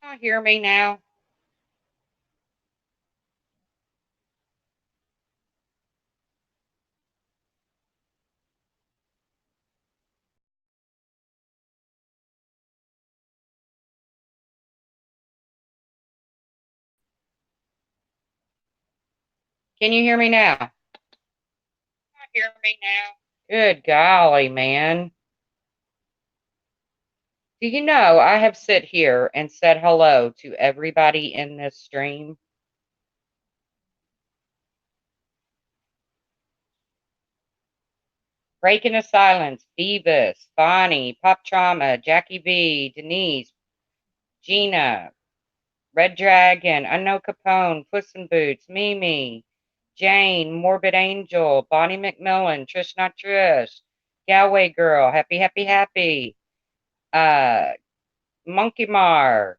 Y'all hear me now? Can you hear me now? Hear me now? Good golly, man. Do you know I have sit here and said hello to everybody in this stream? Breaking the Silence, Beavis, Bonnie, Pop Trauma, Jackie B, Denise, Gina, Red Dragon, Unknown Capone, Puss in Boots, Mimi, Jane, Morbid Angel, Bonnie McMillan, Trish Not Trish, Galway Girl, Happy Happy Happy, uh, Monkey Mar,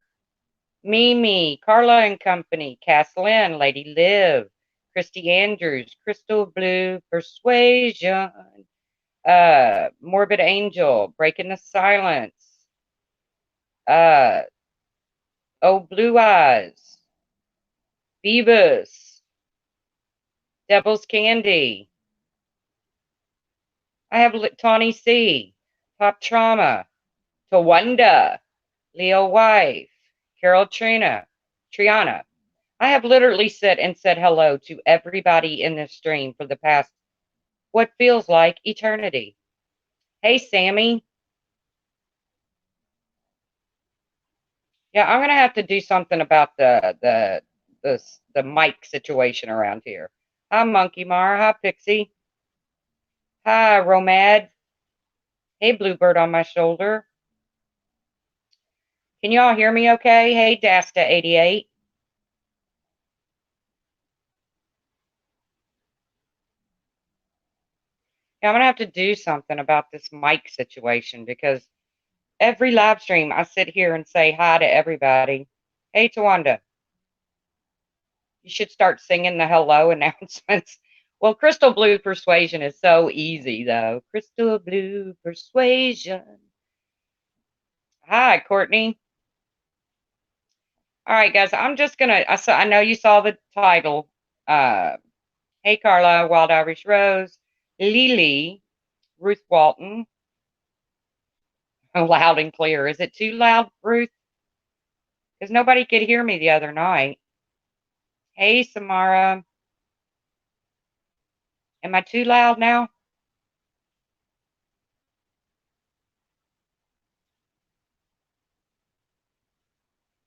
Mimi, Carla and Company, Cass Lynn, Lady Liv, Christy Andrews, Crystal Blue, Persuasion, Morbid Angel, Breaking the Silence, uh, Oh Blue Eyes, Beavis, Devil's Candy. I have Tawny C, Pop Trauma, Tawanda, Leo Wife, Carol Triana. I have literally sit and said hello to everybody in this stream for the past what feels like eternity. Hey, Sammy. Yeah, I'm gonna have to do something about the mic situation around here. Hi, Monkey Mar. Hi, Pixie. Hi, Romad. Hey, Bluebird on my shoulder. Can you all hear me okay? Hey, Dasta88. Yeah, I'm gonna have to do something about this mic situation because every live stream I sit here and say hi to everybody. Hey, Tawanda. You should start singing the hello announcements. Well, Crystal Blue Persuasion is so easy, though. Crystal Blue Persuasion. Hi, Courtney. All right, guys, I'm just gonna. I know you saw the title. Uh, hey, Carla, Wild Irish Rose, Lily, Ruth Walton. Loud and clear. Is it too loud, Ruth? Because nobody could hear me the other night. Hey, Samara. Am I too loud now?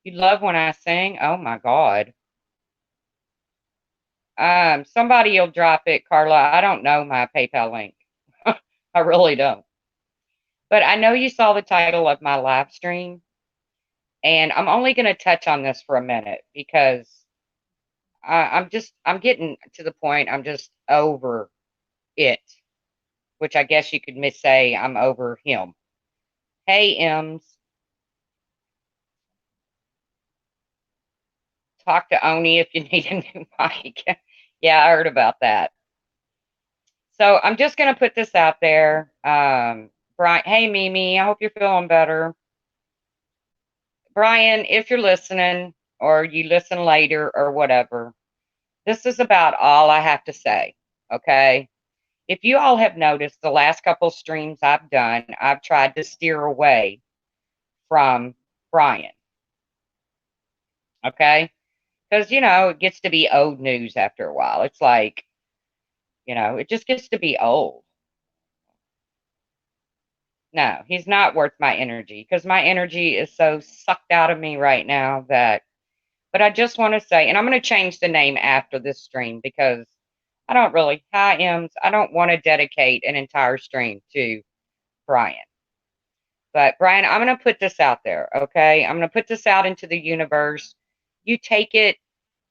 You love when I sing? Oh my God. Somebody will drop it, Carla. I don't know my PayPal link. I really don't. But I know you saw the title of my live stream, and I'm only going to touch on this for a minute because I'm getting to the point I'm just over it, which I guess you could say I'm over him. Hey, M's, talk to Oni if you need a new mic. Yeah, I heard about that. So I'm just going to put this out there. Brian, hey, Mimi, I hope you're feeling better. Brian, if you're listening or you listen later or whatever, this is about all I have to say. Okay. If you all have noticed the last couple streams I've done, I've tried to steer away from Brian. Okay. Because, it gets to be old news after a while. It's like, it just gets to be old. No, he's not worth my energy because my energy is so sucked out of me right now that. But I just want to say, and I'm going to change the name after this stream because I don't really, hi, Ems, I don't want to dedicate an entire stream to Brian. But Brian, I'm going to put this out there, okay? I'm going to put this out into the universe. You take it,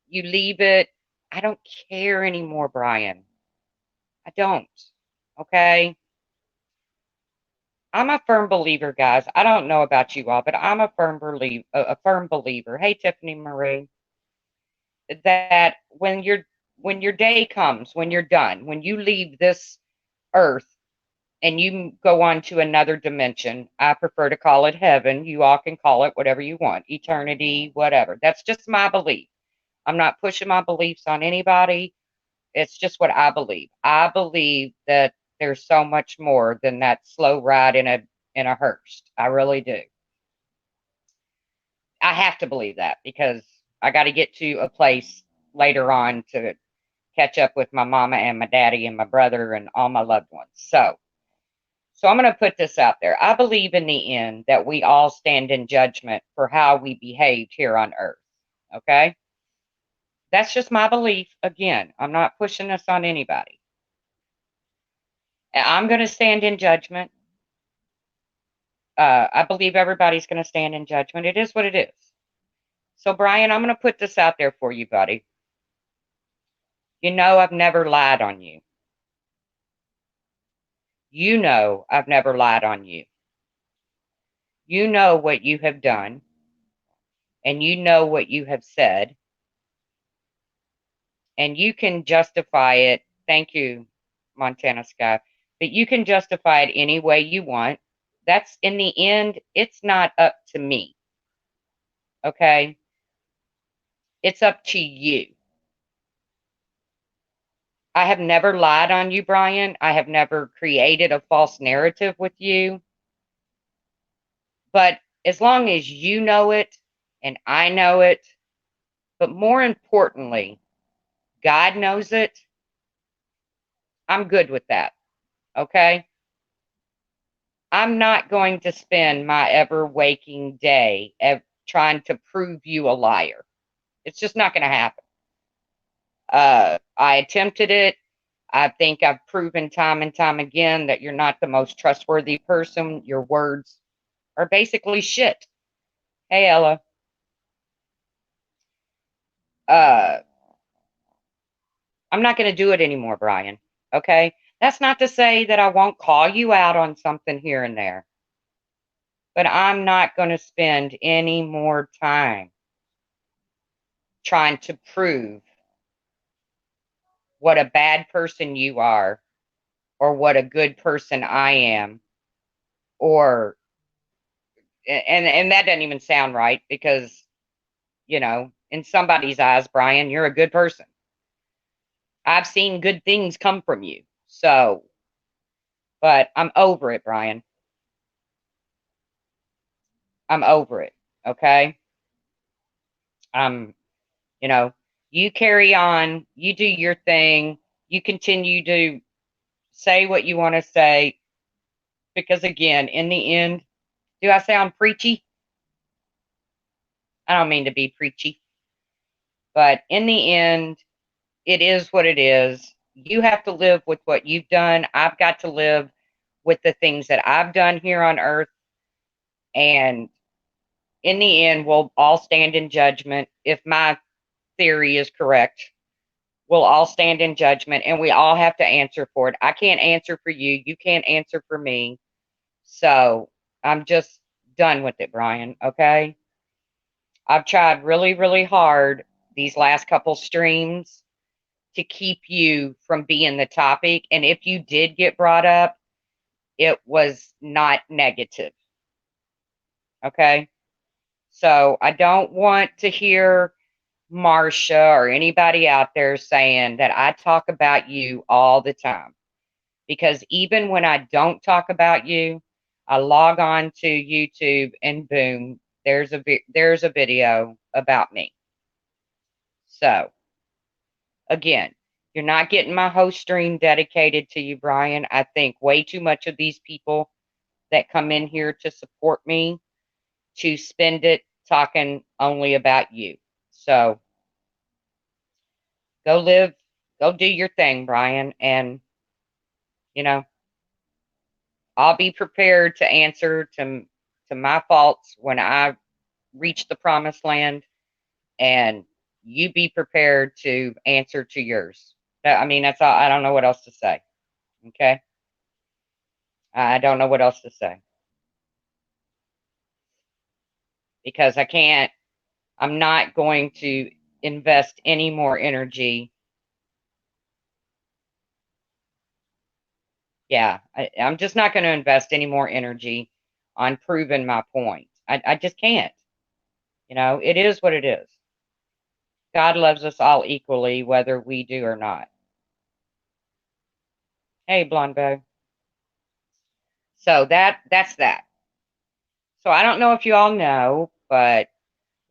you leave it. I don't care anymore, Brian. I don't, okay? I'm a firm believer, guys. I don't know about you all, but I'm a firm believer. Hey, Tiffany Marie, that when your day comes, when you're done, when you leave this earth, and you go on to another dimension. I prefer to call it heaven. You all can call it whatever you want, eternity, whatever. That's just my belief. I'm not pushing my beliefs on anybody. It's just what I believe. I believe that there's so much more than that slow ride in a hearse. I really do. I have to believe that because I got to get to a place later on to catch up with my mama and my daddy and my brother and all my loved ones. So I'm going to put this out there. I believe in the end that we all stand in judgment for how we behaved here on earth. Okay? That's just my belief. Again, I'm not pushing this on anybody. I'm going to stand in judgment. I believe everybody's going to stand in judgment. It is what it is. So, Brian, I'm going to put this out there for you, buddy. You know, I've never lied on you. You know, I've never lied on you. You know what you have done, and you know what you have said, and you can justify it. Thank you, Montana Sky. But you can justify it any way you want. That's in the end, it's not up to me. Okay? It's up to you. I have never lied on you, Brian. I have never created a false narrative with you. But as long as you know it and I know it, but more importantly, God knows it, I'm good with that. Okay? I'm not going to spend my ever waking day trying to prove you a liar. It's just not going to happen. I attempted it. I think I've proven time and time again that you're not the most trustworthy person. Your words are basically shit. Hey, Ella. Uh, I'm not going to do it anymore, Brian. Okay? That's not to say that I won't call you out on something here and there, but I'm not going to spend any more time trying to prove what a bad person you are or what a good person I am or and that doesn't even sound right because in somebody's eyes, Brian, you're a good person. I've seen good things come from you. So, but I'm over it, Brian. I'm over it. Okay? I'm, you know, you carry on, you do your thing, you continue to say what you want to say because again, in the end, do I sound preachy? I don't mean to be preachy, but in the end, it is what it is. You have to live with what you've done. I've got to live with the things that I've done here on earth. And in the end, we'll all stand in judgment. If my theory is correct, we'll all stand in judgment and we all have to answer for it. I can't answer for you. You can't answer for me. So I'm just done with it, Brian. Okay. I've tried really, really hard these last couple streams to keep you from being the topic. And if you did get brought up, it was not negative. Okay. So I don't want to hear Marsha or anybody out there saying that I talk about you all the time. Because even when I don't talk about you, I log on to YouTube and boom, there's a video about me. So again, you're not getting my whole stream dedicated to you, Brian. I think way too much of these people that come in here to support me to spend it talking only about you. So go live, go do your thing, Brian. And, you know, I'll be prepared to answer to my faults when I reach the promised land. And you be prepared to answer to yours. I mean, that's all. I don't know what else to say. Okay. I don't know what else to say because I'm not going to invest any more energy Yeah, I'm just not going to invest any more energy on proving my point. I just can't. It is what it is. God loves us all equally, whether we do or not. Hey, blonde bow. So that's that. So I don't know if you all know, but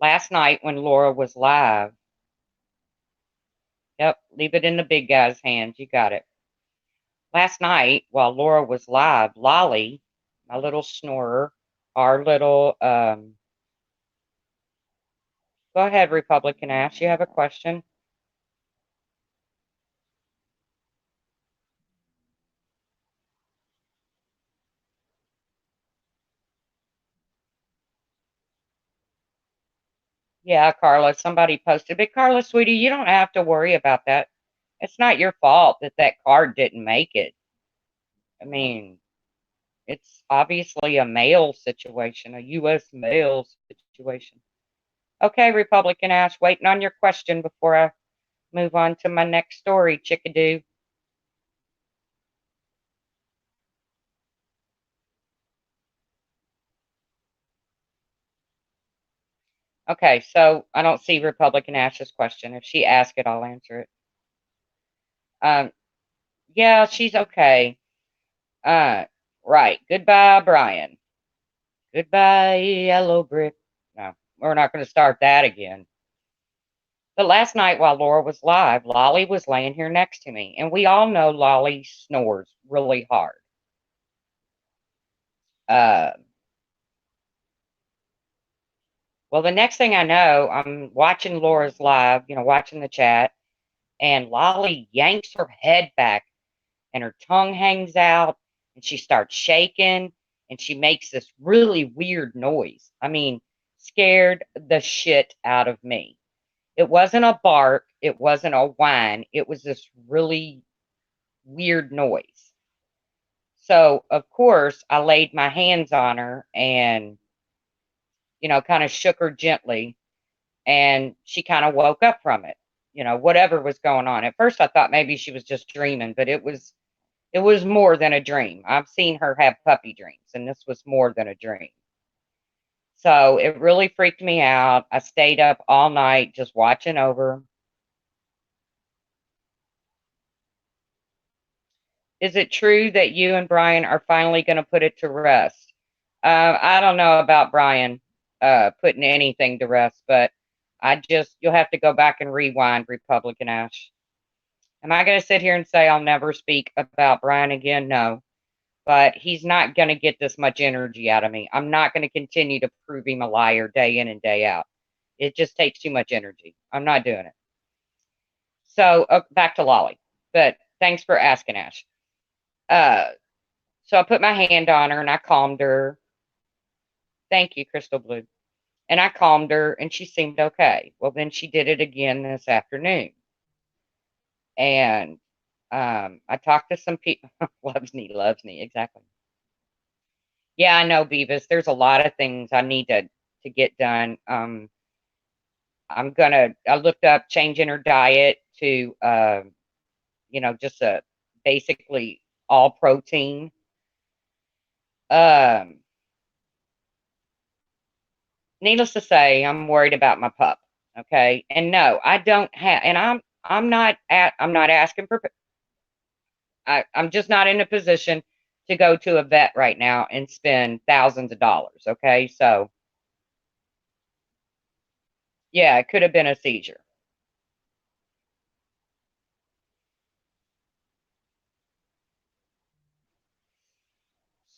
last night when Laura was live, yep, leave it in the big guy's hands. You got it. Last night while Laura was live, Lolly, my little snorer, our little go ahead, Republican Ash, you have a question? Yeah, Carla, somebody posted, but Carla, sweetie, you don't have to worry about that. It's not your fault that that card didn't make it. I mean, it's obviously a mail situation, a U.S. mail situation. Okay, Republican Ash, waiting on your question before I move on to my next story, chickadoo. Okay, so I don't see Republican Ash's question. If she asks it, I'll answer it. Um, yeah, she's okay. Uh, right. Goodbye, Brian. Goodbye, yellow brick. No, we're not going to start that again. But last night while Laura was live, Lolly was laying here next to me, and we all know Lolly snores really hard. Uh, well, the next thing I know, I'm watching Laura's live, watching the chat, and Lolly yanks her head back and her tongue hangs out and she starts shaking and she makes this really weird noise. I mean, scared the shit out of me. It wasn't a bark, it wasn't a whine, it was this really weird noise. So, of course, I laid my hands on her and, kind of shook her gently and she kind of woke up from it. Whatever was going on. At first I thought maybe she was just dreaming, but it was more than a dream. I've seen her have puppy dreams, and this was more than a dream. So it really freaked me out. I stayed up all night just watching over. Is it true that you and Brian are finally going to put it to rest? I don't know about Brian putting anything to rest, but you'll have to go back and rewind, Republican Ash. Am I going to sit here and say I'll never speak about Brian again? No. But he's not going to get this much energy out of me. I'm not going to continue to prove him a liar day in and day out. It just takes too much energy. I'm not doing it. So back to Lolly. But thanks for asking, Ash. Uh, so I put my hand on her and I calmed her. Thank you, Crystal Blue. And I calmed her and she seemed okay. Well, then she did it again this afternoon. And I talked to some people. Loves me, exactly. Yeah, I know, Beavis. There's a lot of things I need to get done. I looked up changing her diet to just a basically all protein. Um, Needless to say, I'm worried about my pup. Okay. And no, I don't have and I'm not asking for I'm just not in a position to go to a vet right now and spend thousands of dollars. Okay. So yeah, it could have been a seizure.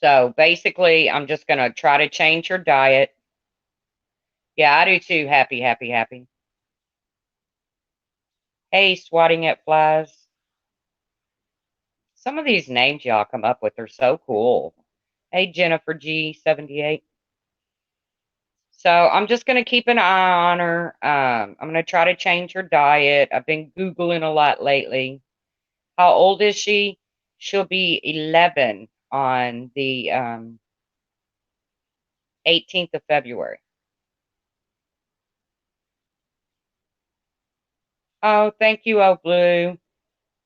So basically, I'm just gonna try to change her diet. Yeah, I do too. Happy, happy, happy. Hey, swatting at flies. Some of these names y'all come up with are so cool. Hey, Jennifer G78. So I'm just gonna keep an eye on her. I'm gonna try to change her diet. I've been Googling a lot lately. How old is she? She'll be 11 on the 18th of February. Oh, thank you, Oh Blue.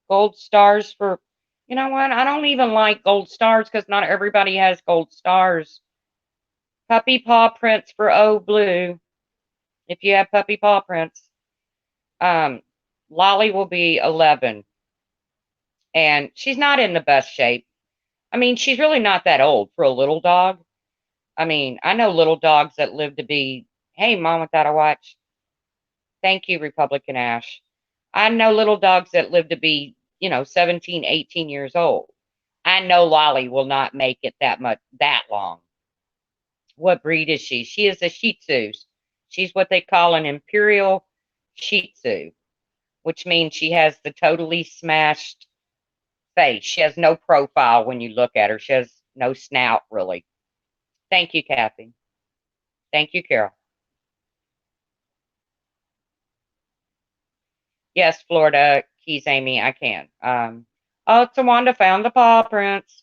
Gold stars for You know what? I don't even like gold stars because not everybody has gold stars. Puppy paw prints for O Blue. If you have puppy paw prints, um, Lolly will be 11, and she's not in the best shape. I mean, she's really not that old for a little dog. I mean, I know little dogs that live to be, hey, mom, without a watch. Thank you, Republican Ash. I know little dogs that live to be, 17, 18 years old. I know Lolly will not make it that long. What breed is she? She is a Shih Tzu. She's what they call an Imperial Shih Tzu, which means she has the totally smashed face. She has no profile when you look at her. She has no snout, really. Thank you, Kathy. Thank you, Carol. Yes, Florida Keys, Amy, I can. Oh, Tawanda found the paw prints.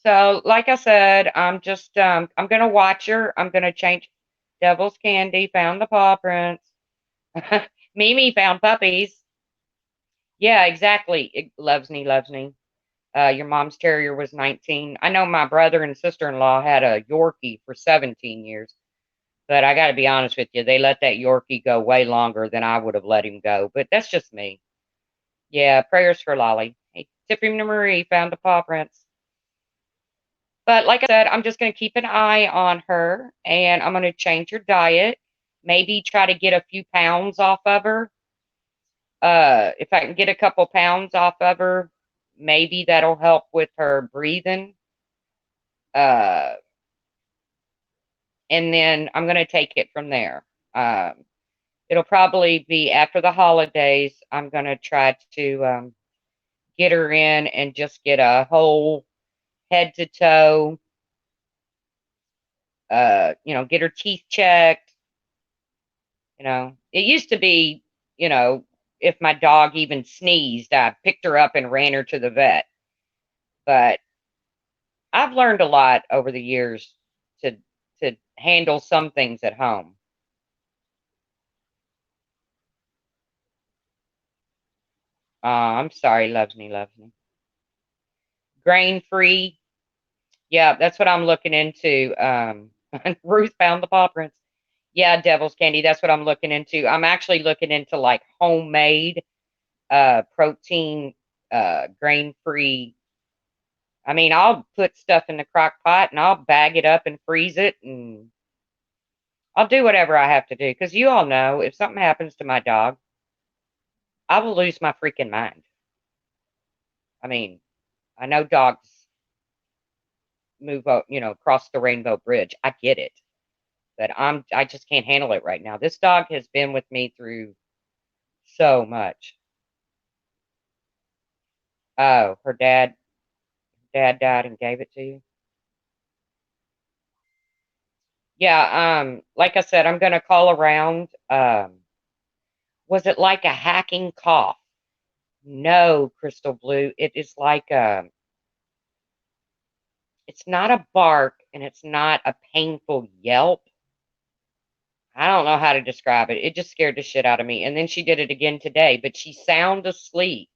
So, like I said, I'm gonna watch her. I'm gonna change. Devil's Candy found the paw prints. Mimi found puppies. Yeah, exactly. Loves me, loves me. Your mom's terrier was 19. I know my brother and sister-in-law had a Yorkie for 17 years, but I got to be honest with you, they let that Yorkie go way longer than I would have let him go. But that's just me. Yeah, prayers for Lolly. Hey, Tiffany Marie found the paw prints. But like I said, I'm just going to keep an eye on her and I'm going to change her diet. Maybe try to get a few pounds off of her. If I can get a couple pounds off of her, maybe that'll help with her breathing. Uh, and then I'm going to take it from there. Um, it'll probably be after the holidays. I'm going to try to get her in and just get a whole head to toe, get her teeth checked. It used to be, you know, if my dog even sneezed, I picked her up and ran her to the vet. But I've learned a lot over the years to handle some things at home. I'm sorry, loves me, loves me. Grain free. Yeah, that's what I'm looking into. Ruth found the paw prints. Yeah, devil's candy. That's what I'm looking into. I'm actually looking into like homemade protein grain free. I mean, I'll put stuff in the crock pot and I'll bag it up and freeze it and I'll do whatever I have to do because you all know if something happens to my dog, I will lose my freaking mind. I mean, I know dogs cross the rainbow bridge. I get it, but I just can't handle it right now. This dog has been with me through so much. Oh, her dad died and gave it to you. Yeah, like I said, I'm gonna call around. Was it like a hacking cough? No, Crystal Blue. It is like it's not a bark and it's not a painful yelp. I don't know how to describe it. It just scared the shit out of me. And then she did it again today, but she's sound asleep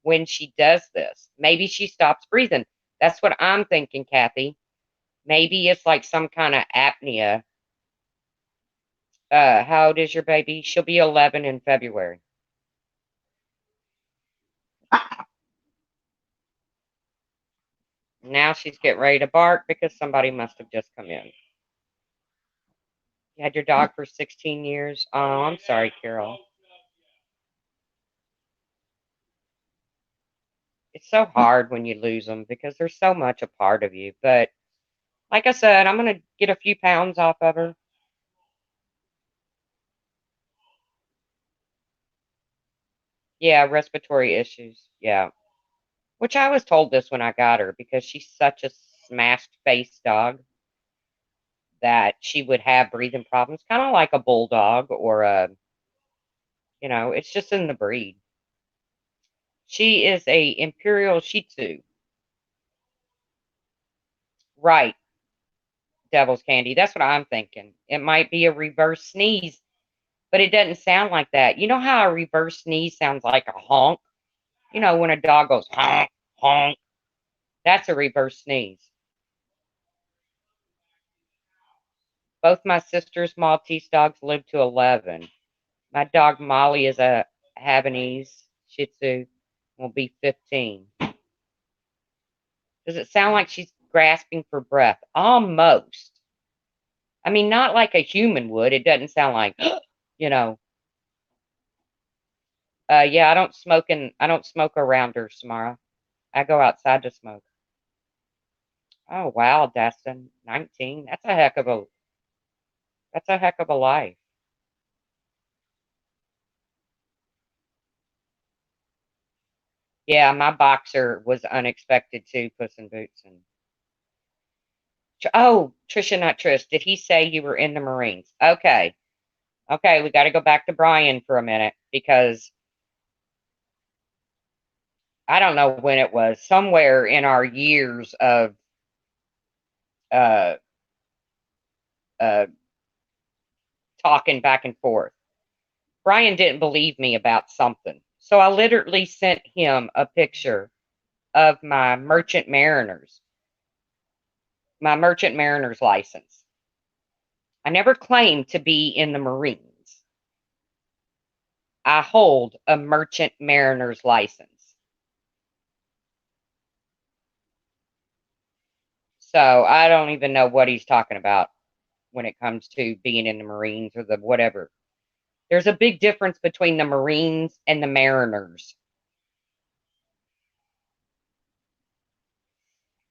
when she does this. Maybe she stops breathing. That's what I'm thinking, Kathy. Maybe it's like some kind of apnea. How old is your baby? She'll be 11 in February. Now she's getting ready to bark because somebody must have just come in. You had your dog for 16 years. Oh, I'm sorry, Carol. It's so hard when you lose them because they're so much a part of you. But like I said, I'm going to get a few pounds off of her. Yeah, respiratory issues. Yeah. Which I was told this when I got her because she's such a smashed face dog that she would have breathing problems, kind of like a bulldog or it's just in the breed. She is a imperial Shih Tzu. Right, devil's candy. That's what I'm thinking. It might be a reverse sneeze. but it doesn't sound like that. You know how a reverse sneeze sounds like a honk? You know, when a dog goes honk, honk, that's a reverse sneeze. Both my sister's Maltese dogs live to 11. My dog Molly is a Havanese Shih Tzu, will be 15. Does it sound like she's grasping for breath? Almost. I mean, not like a human would. It doesn't sound like, you know. Yeah, I don't smoke around her, Samara. I go outside to smoke. Oh wow, Destin, 19. That's a heck of a life. Yeah, my boxer was unexpected too, Puss in Boots. And oh, Trisha, not Trish. Did he say you were in the Marines? Okay, okay, we got to go back to Brian for a minute because I don't know when it was. Somewhere in our years of uh, uh, talking back and forth, Brian didn't believe me about something, so I literally sent him a picture of my Merchant Mariner's license. I never claimed to be in the Marines. I hold a Merchant Mariner's license. So I don't even know what he's talking about when it comes to being in the Marines or the whatever. There's a big difference between the Marines and the Mariners.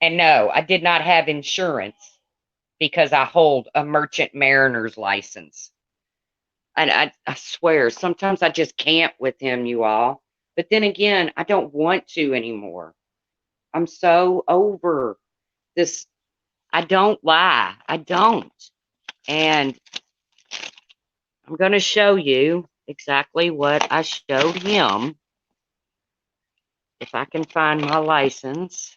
And no, I did not have insurance because I hold a Merchant Mariner's license. And I swear, sometimes I just can't with him, you all. But then again, I don't want to anymore. I'm so over this. I don't lie. I don't. And I'm going to show you exactly what I showed him. If I can find my license.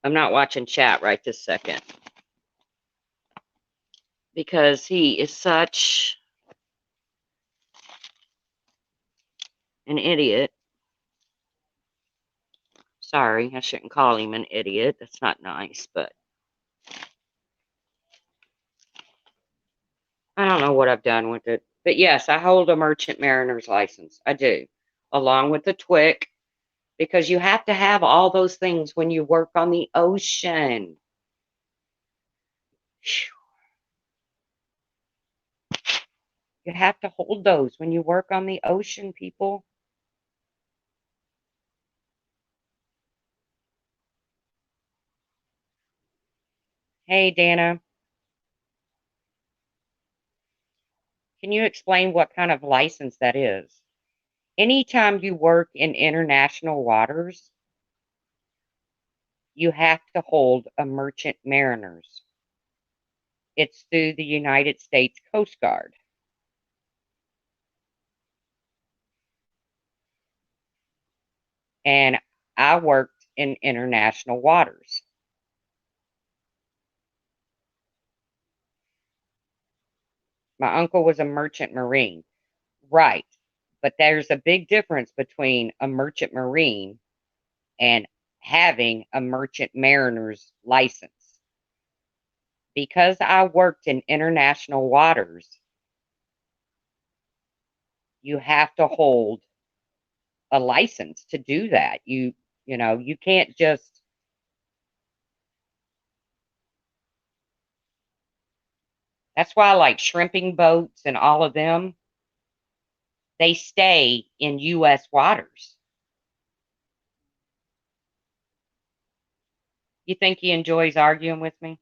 I'm not watching chat right this second. Because he is such an idiot. Sorry, I shouldn't call him an idiot. That's not nice, but I don't know what I've done with it. But yes, I hold a Merchant Mariner's license. I do. Along with the TWIC, because you have to have all those things when you work on the ocean. You have to hold those when you work on the ocean, people. Hey, Dana, can you explain what kind of license that is? Anytime you work in international waters, you have to hold a Merchant Mariner's. It's through the United States Coast Guard. And I worked in international waters. My uncle was a merchant marine. Right. But there's a big difference between a merchant marine and having a merchant mariner's license. Because I worked in international waters, you have to hold a license to do that. You know, you can't just that's why like shrimping boats and all of them, they stay in US waters. You think he enjoys arguing with me?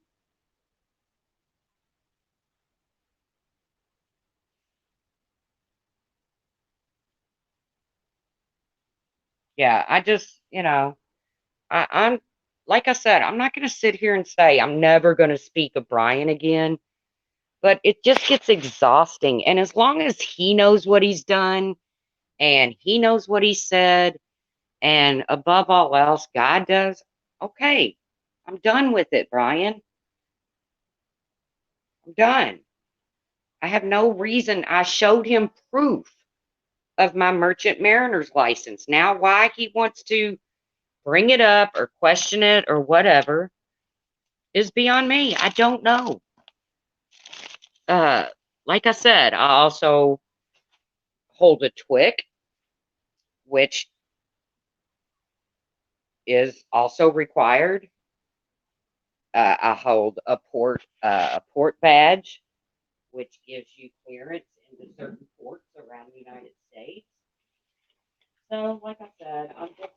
Yeah, I just, I'm like I said, I'm not going to sit here and say I'm never going to speak of Brian again, but it just gets exhausting. And as long as he knows what he's done and he knows what he said, and above all else, God does, okay, I'm done with it, Brian. I'm done. I have no reason. I showed him proof of my merchant mariner's license. Now, why he wants to bring it up or question it or whatever is beyond me. I don't know. Uh, like I said, I also hold a TWIC, which is also required. I hold a port badge, which gives you clearance into certain ports around the United States. So, like I said, I'm just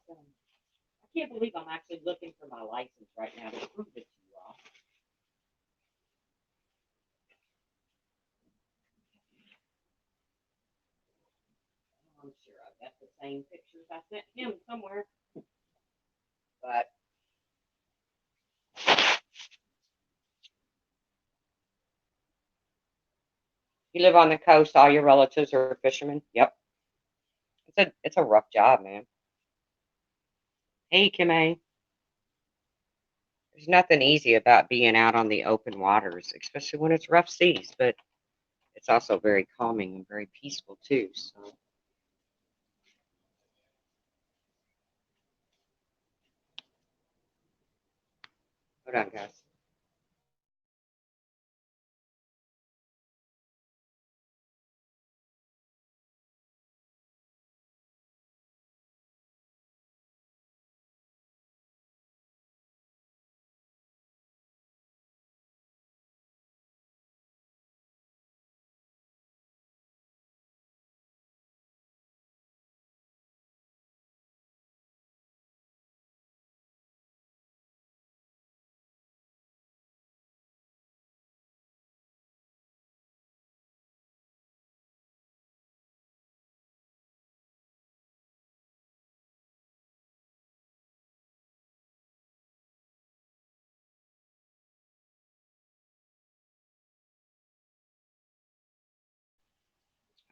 I can't believe I'm actually looking for my license right now to prove it to you all. I'm sure I've got the same pictures I sent him somewhere, but you live on the coast. All your relatives are fishermen. Yep, it's a rough job, man. Hey, Kimay. There's nothing easy about being out on the open waters, especially when it's rough seas. But it's also very calming and very peaceful too. So hold on, guys.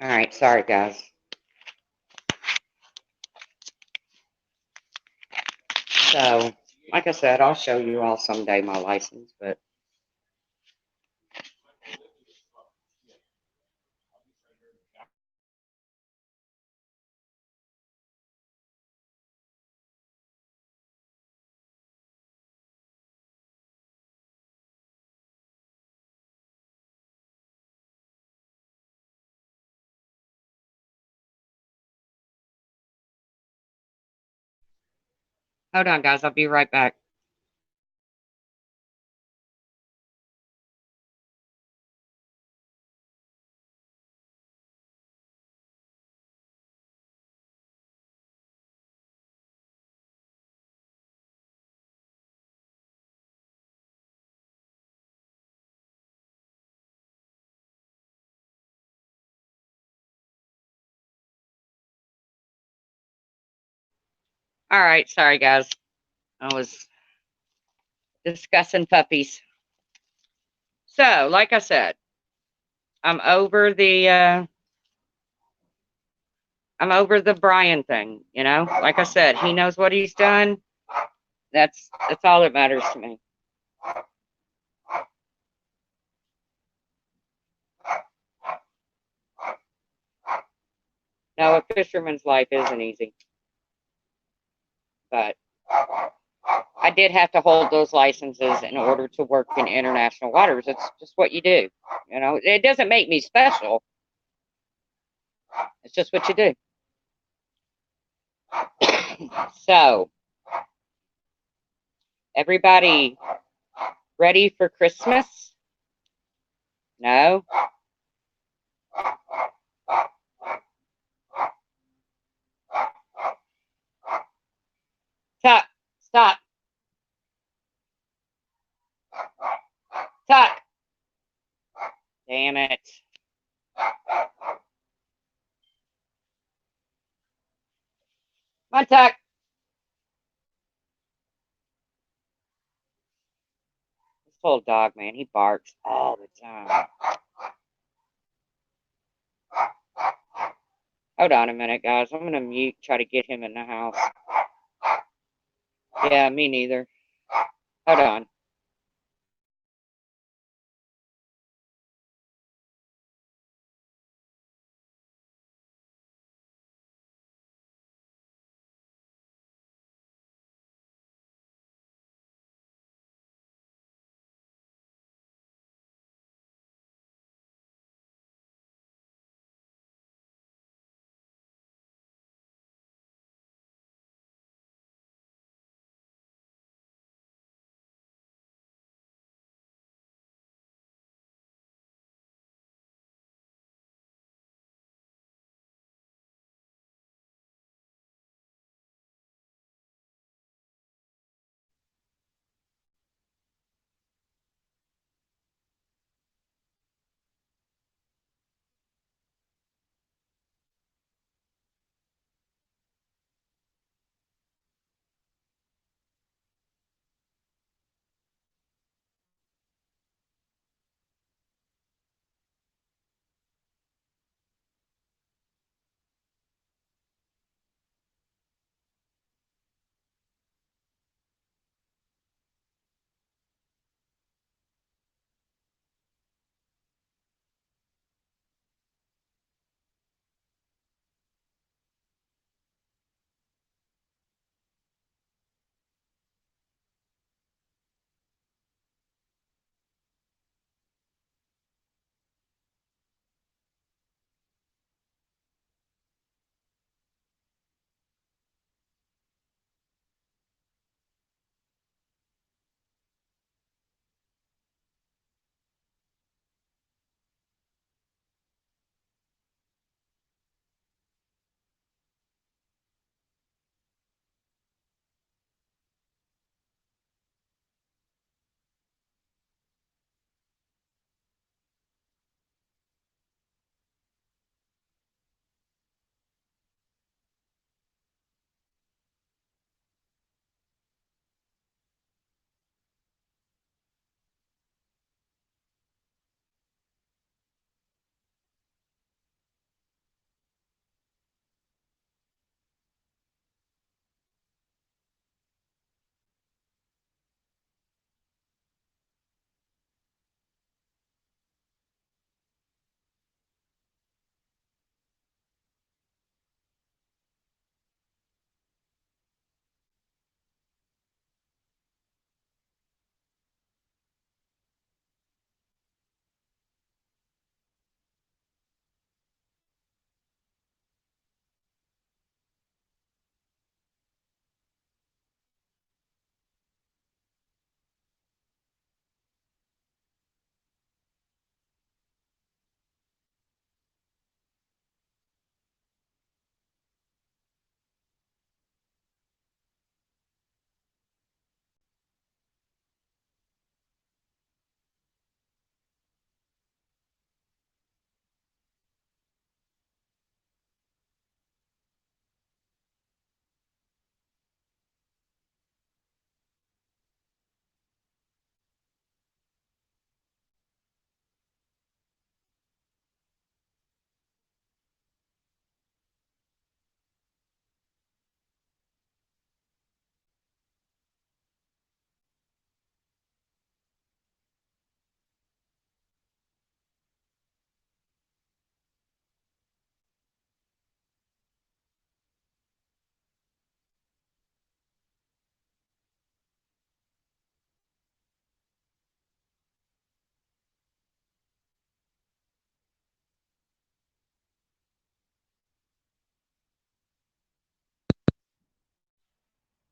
All right, sorry, guys. So, like I said, I'll show you all someday my license, but hold on, guys. I'll be right back. All right, sorry, guys. I was discussing puppies. So, like I said, I'm over the uh, I'm over the Brian thing. Like I said, he knows what he's done. That's all that matters to me. Now, a fisherman's life isn't easy, but I did have to hold those licenses in order to work in international waters. It's just what you do. It doesn't make me special. It's just what you do. So, everybody ready for Christmas? No? Tuck, stop. Tuck. Damn it. Come on, Tuck. This little dog, man, he barks all the time. Hold on a minute, guys. I'm going to mute, try to get him in the house. Yeah, me neither. Hold on.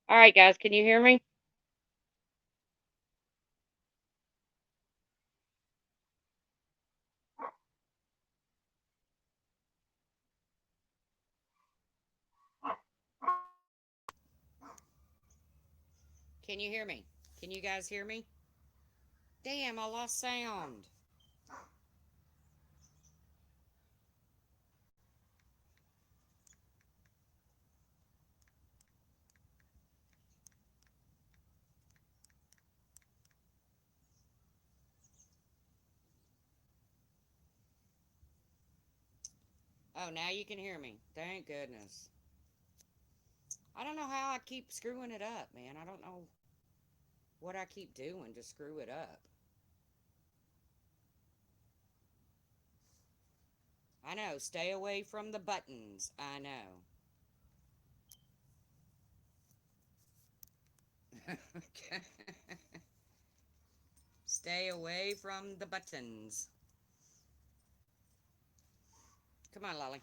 All right, guys, can you hear me? Can you hear me? Can you guys hear me? Damn, I lost sound. Oh, now you can hear me. Thank goodness. I don't know how I keep screwing it up, man. I don't know what I keep doing to screw it up. I know, stay away from the buttons. I know. Stay away from the buttons. Come on, Lolly.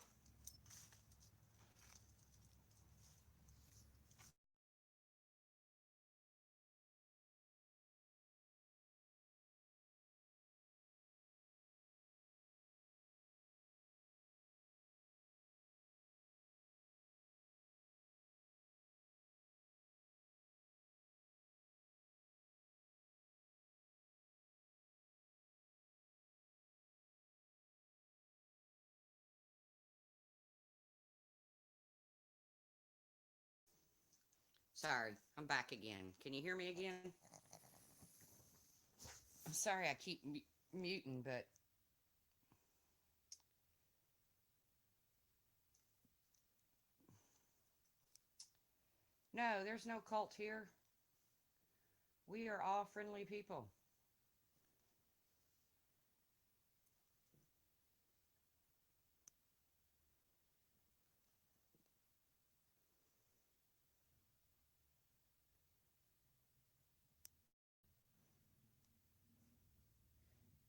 Sorry, I'm back again. Can you hear me again? I'm sorry I keep muting, but no, there's no cult here. We are all friendly people.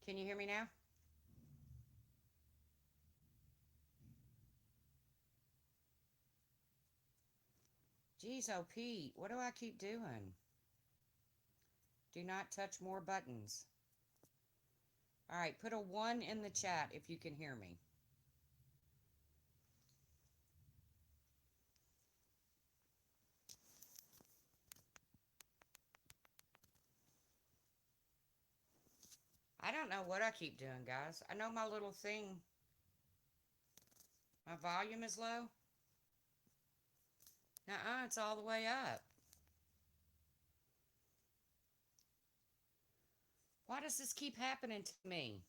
Can you hear me now? Geez, oh Pete, what do I keep doing? Do not touch more buttons. All right, put a 1 in the chat if you can hear me. I don't know what I keep doing, guys. I know my little thing, my volume is low. Nuh-uh, it's all the way up. Why does this keep happening to me?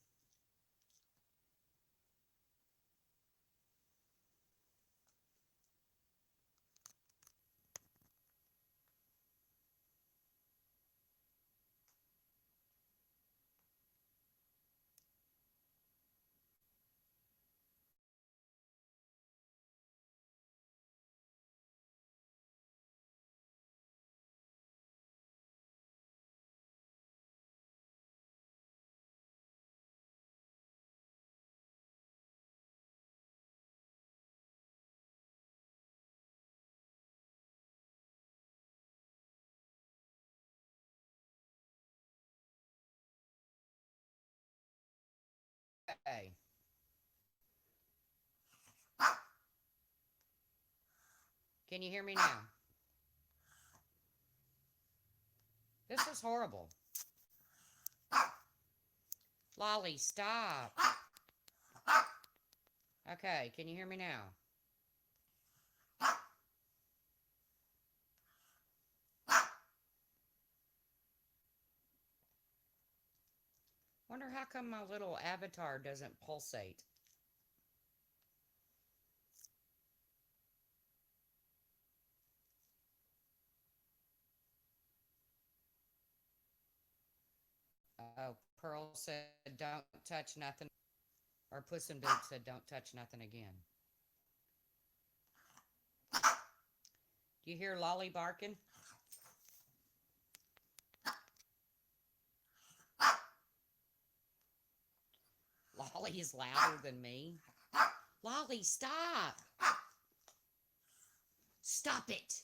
Okay. Can you hear me now? This is horrible. Lolly, stop. Okay, can you hear me now? Wonder how come my little avatar doesn't pulsate. Oh, Pearl said don't touch nothing. Or Puss in Boots said don't touch nothing again. Do you hear Lolly barking? Lolly is louder than me. Lolly, stop. Stop it.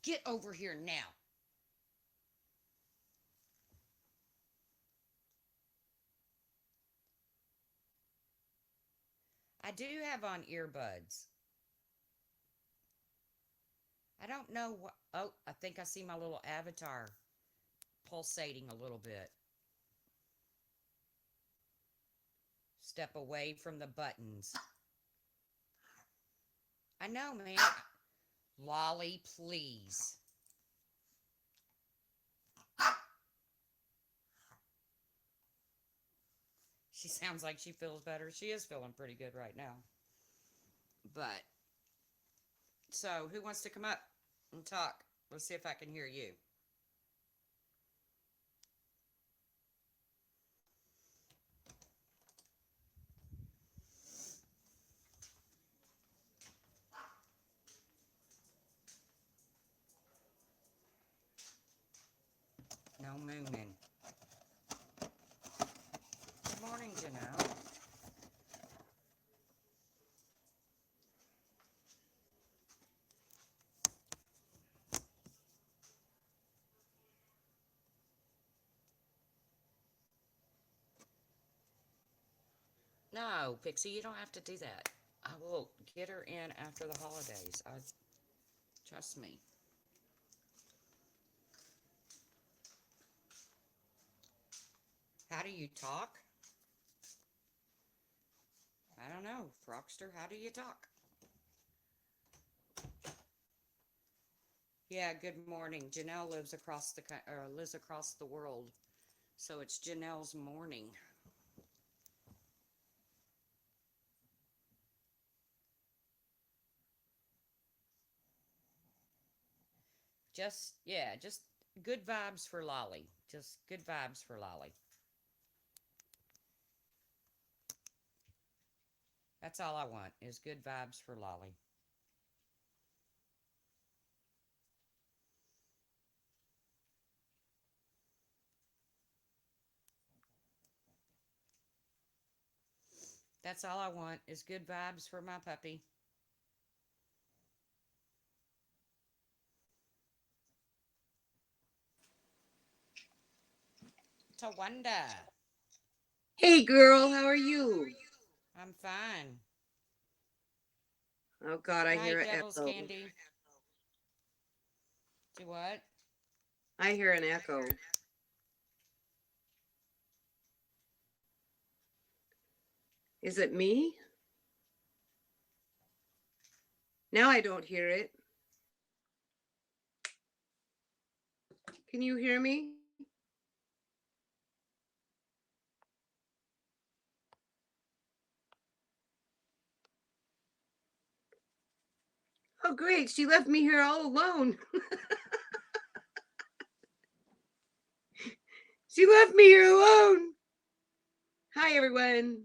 Get over here now. I do have on earbuds. I don't know what. Oh, I think I see my little avatar pulsating a little bit. Step away from the buttons. I know, man. Lolly, please. She sounds like she feels better. She is feeling pretty good right now. But, so who wants to come up and talk? Let's see if I can hear you. No mooning. Good morning, Janelle. No, Pixie, you don't have to do that. I will get her in after the holidays. Trust me. How do you talk? I don't know. Frogster, how do you talk? Yeah, good morning. Janelle lives across the world. So it's Janelle's morning. Just good vibes for Lolly. Just good vibes for Lolly. That's all I want is good vibes for Lolly. That's all I want is good vibes for my puppy. Tawanda. Hey girl, how are you? I'm fine. Oh God, I hear Night, an Devil's echo. Candy. Do what? I hear an echo. Is it me? Now I don't hear it. Can you hear me? Oh great, she left me here all alone. She left me here alone. Hi everyone.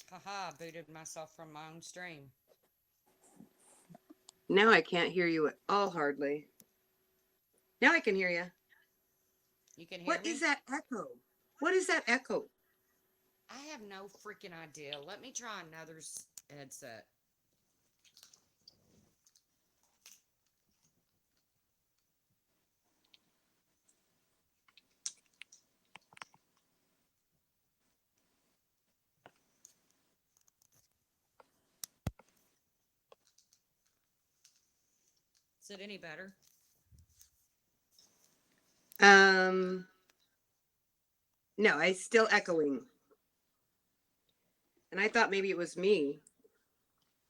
Haha, booted myself from my own stream. Now I can't hear you at all hardly. Now I can hear you. You can hear What is me? that echo? What is that echo? I have no freaking idea. Let me try another headset. Is it any better? Um no, it's still echoing. And I thought maybe it was me.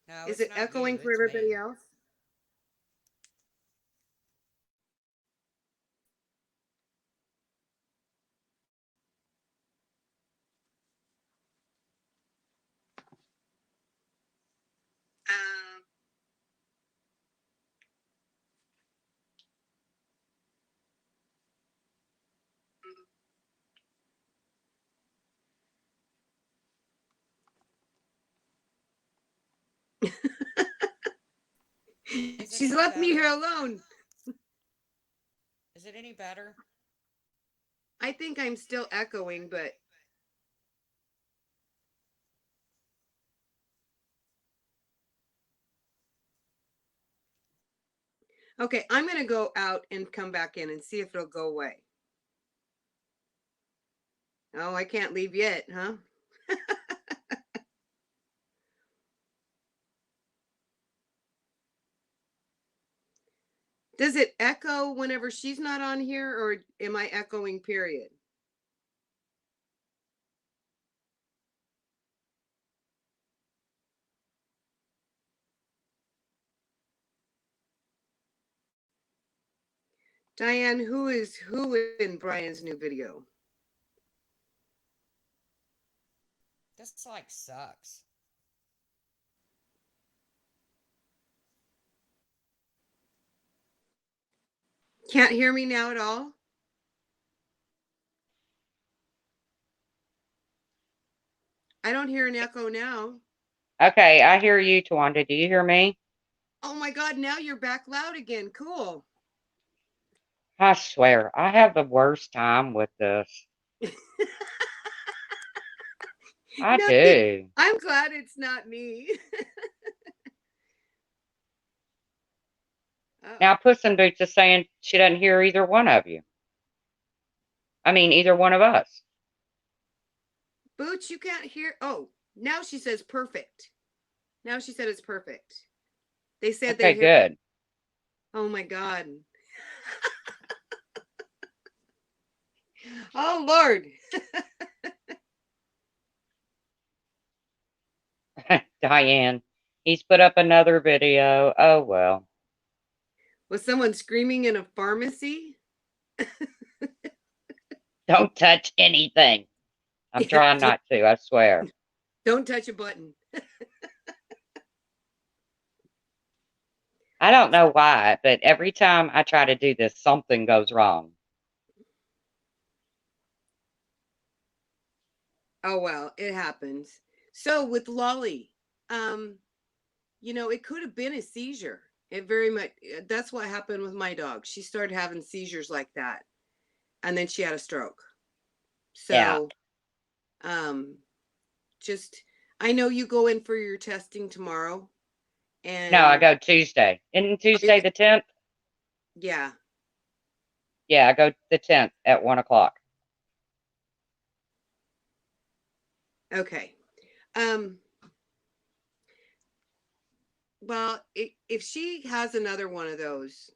No, Is it's it not echoing you. for It's everybody me. else? Um Is it She's any left me here better? alone. Is it any better? I think I'm still echoing, but okay, I'm going to go out and come back in and see if it'll go away. Oh, I can't leave yet, huh? Does it echo whenever she's not on here, or am I echoing, period? Diane, who is who in Brian's new video? This like sucks. Can't hear me now at all? I don't hear an echo now. Okay, I hear you, Tawanda. Do you hear me? Oh my God, now you're back loud again. Cool. I swear, I have the worst time with this. I No, do. I'm glad it's not me. Now, Puss in Boots is saying she doesn't hear either one of you. I mean, either one of us. Boots, you can't hear. Oh, now she says perfect. Now she said it's perfect. They said they're Okay, here. good. Oh my God. Oh Lord. Diane, he's put up another video. Oh, well. Was someone screaming in a pharmacy? Don't touch anything. I'm trying not to, I swear. Don't touch a button. I don't know why, but every time I try to do this, something goes wrong. Oh well, it happens. So with Lolly, it could have been a seizure. It very much that's what happened with my dog. She started having seizures like that. And then she had a stroke. Yeah. So just I know you go in for your testing tomorrow. No, I And go Tuesday. Isn't Tuesday the 10th? yeah. Yeah, I go the 10th at 1 o'clock. Okay. Well, if she has another one of those,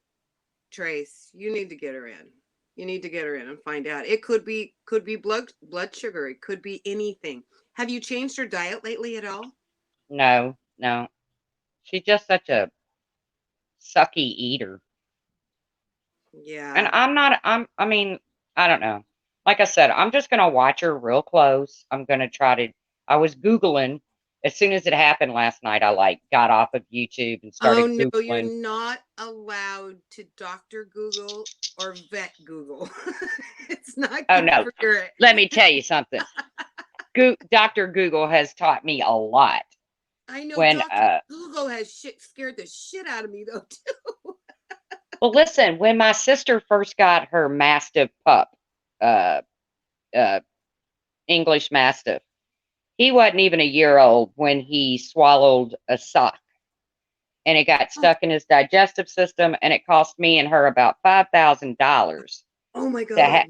Trace, you need to get her in. You need to get her in and find out. It could be blood sugar. It could be anything. Have you changed her diet lately at all? No, no. She's just such a sucky eater. And Yeah. I mean, I don't know. Like I said, I'm just going to watch her real close. I'm going to try to, I was Googling as soon as it happened last night. I like got off of YouTube and Oh started no, you're Googling. not allowed to Dr. Google or vet Google. It's not Oh, good no. for your Let me tell you something. Dr. Google has taught me a lot. I know When, Dr. Google has scared the shit out of me though too. well, listen, when my sister first got her Mastiff pup, uh, uh, English Mastiff, he wasn't even a year old when he swallowed a sock and it got Oh, stuck in his digestive system and it cost me and her about $5,000 oh my to God.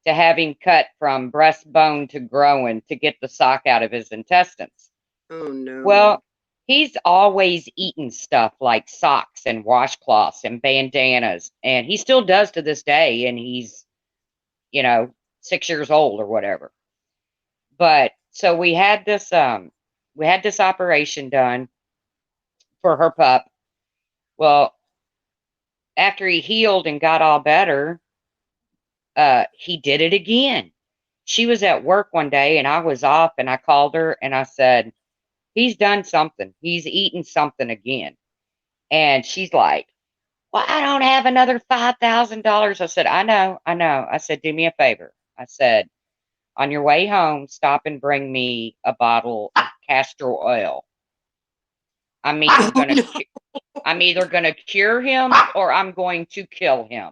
to have him cut from breastbone to groin to get the sock out of his intestines. Oh no. Well, he's always eaten stuff like socks and washcloths and bandanas, and he still does to this day, and he's, you know, 6 years old or whatever. But so we had this operation done for her pup. Well, after he healed and got all better, he did it again. She was at work one day and I was off and I called her and I said, he's done something. He's eaten something again. And she's like, well, I don't have another $5,000. I said, I know, I know. I said, do me a favor. I said, on your way home, stop and bring me a bottle of castor oil. I'm either Oh gonna no. I'm either gonna cure him or I'm going to kill him.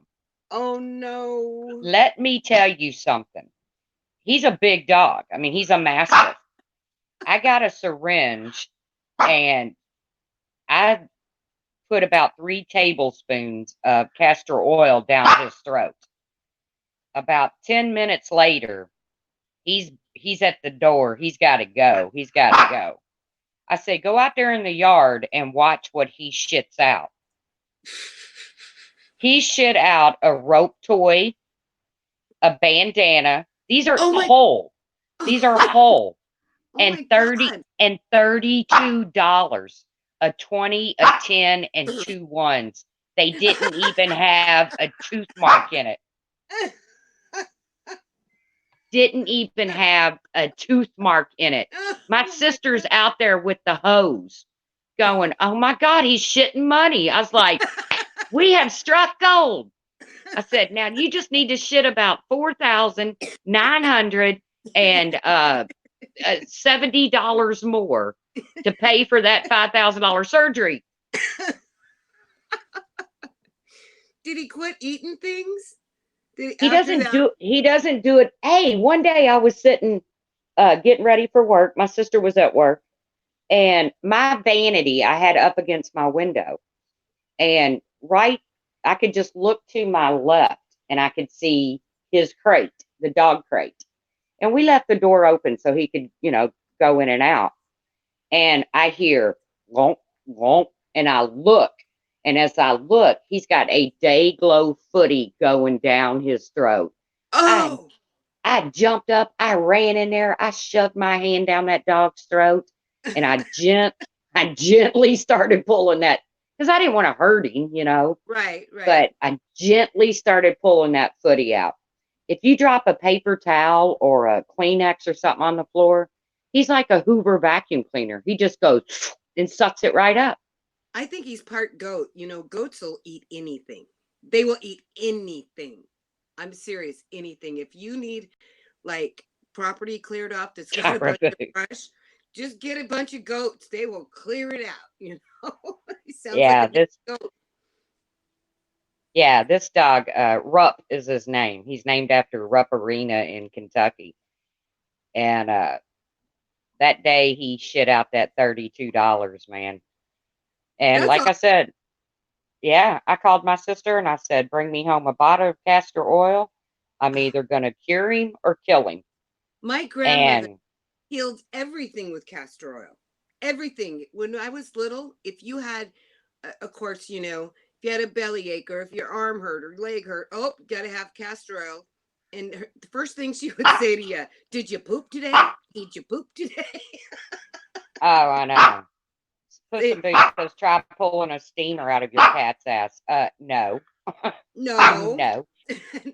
Oh no. Let me tell you something. He's a big dog. I mean, he's a mastiff. I got a syringe and I put about 3 tablespoons of castor oil down his throat. About 10 minutes later, he's at the door. He's got to go. He's got to go. I said, go out there in the yard and watch what he shits out. He shit out a rope toy, a bandana. These are Oh my whole. These are whole. oh And my 30 God. and $32. A 20, a 10, and 2 ones. They didn't even have a tooth mark in it. Didn't even have a tooth mark in it. My sister's out there with the hose going, oh my God, he's shitting money. I was like, we have struck gold. I said, now you just need to shit about 4,970 more to pay for that $5,000 surgery. Did he quit eating things? He After doesn't that? do he doesn't do it. Hey, one day I was sitting getting ready for work. My sister was at work and my vanity I had up against my window. And right I could just look to my left and I could see his crate, the dog crate. And we left the door open so he could, go in and out. And I hear wonk, wonk, and I look. And as I look, he's got a day glow footy going down his throat. I Oh, I jumped up, I ran in there, I shoved my hand down that dog's throat, and I gently started pulling that because I didn't want to hurt him. right, right. But I gently started pulling that footy out. If you drop a paper towel or a Kleenex or something on the floor, he's like a Hoover vacuum cleaner. He just goes and sucks it right up. I think he's part goat. Goats will eat anything. They will eat anything. I'm serious, anything. If you need like property cleared off that's got a bunch of brush, just get a bunch of goats. They will clear it out. He sounds like Yeah, a goat. this dog, Rupp is his name. He's named after Rupp Arena in Kentucky. And that day he shit out that $32, man. And That's like all. I said, yeah, I called my sister and I said, bring me home a bottle of castor oil. I'm either going to cure him or kill him. My grandmother And healed everything with castor oil. Everything. When I was little, if you had, of course, if you had a bellyache or if your arm hurt or leg hurt, oh, you got to have castor oil. And the first thing she would say to you, did you poop today? Did you poop today? oh, I know. Puss in Boots says, try pulling a steamer out of your cat's ass. No. No. No.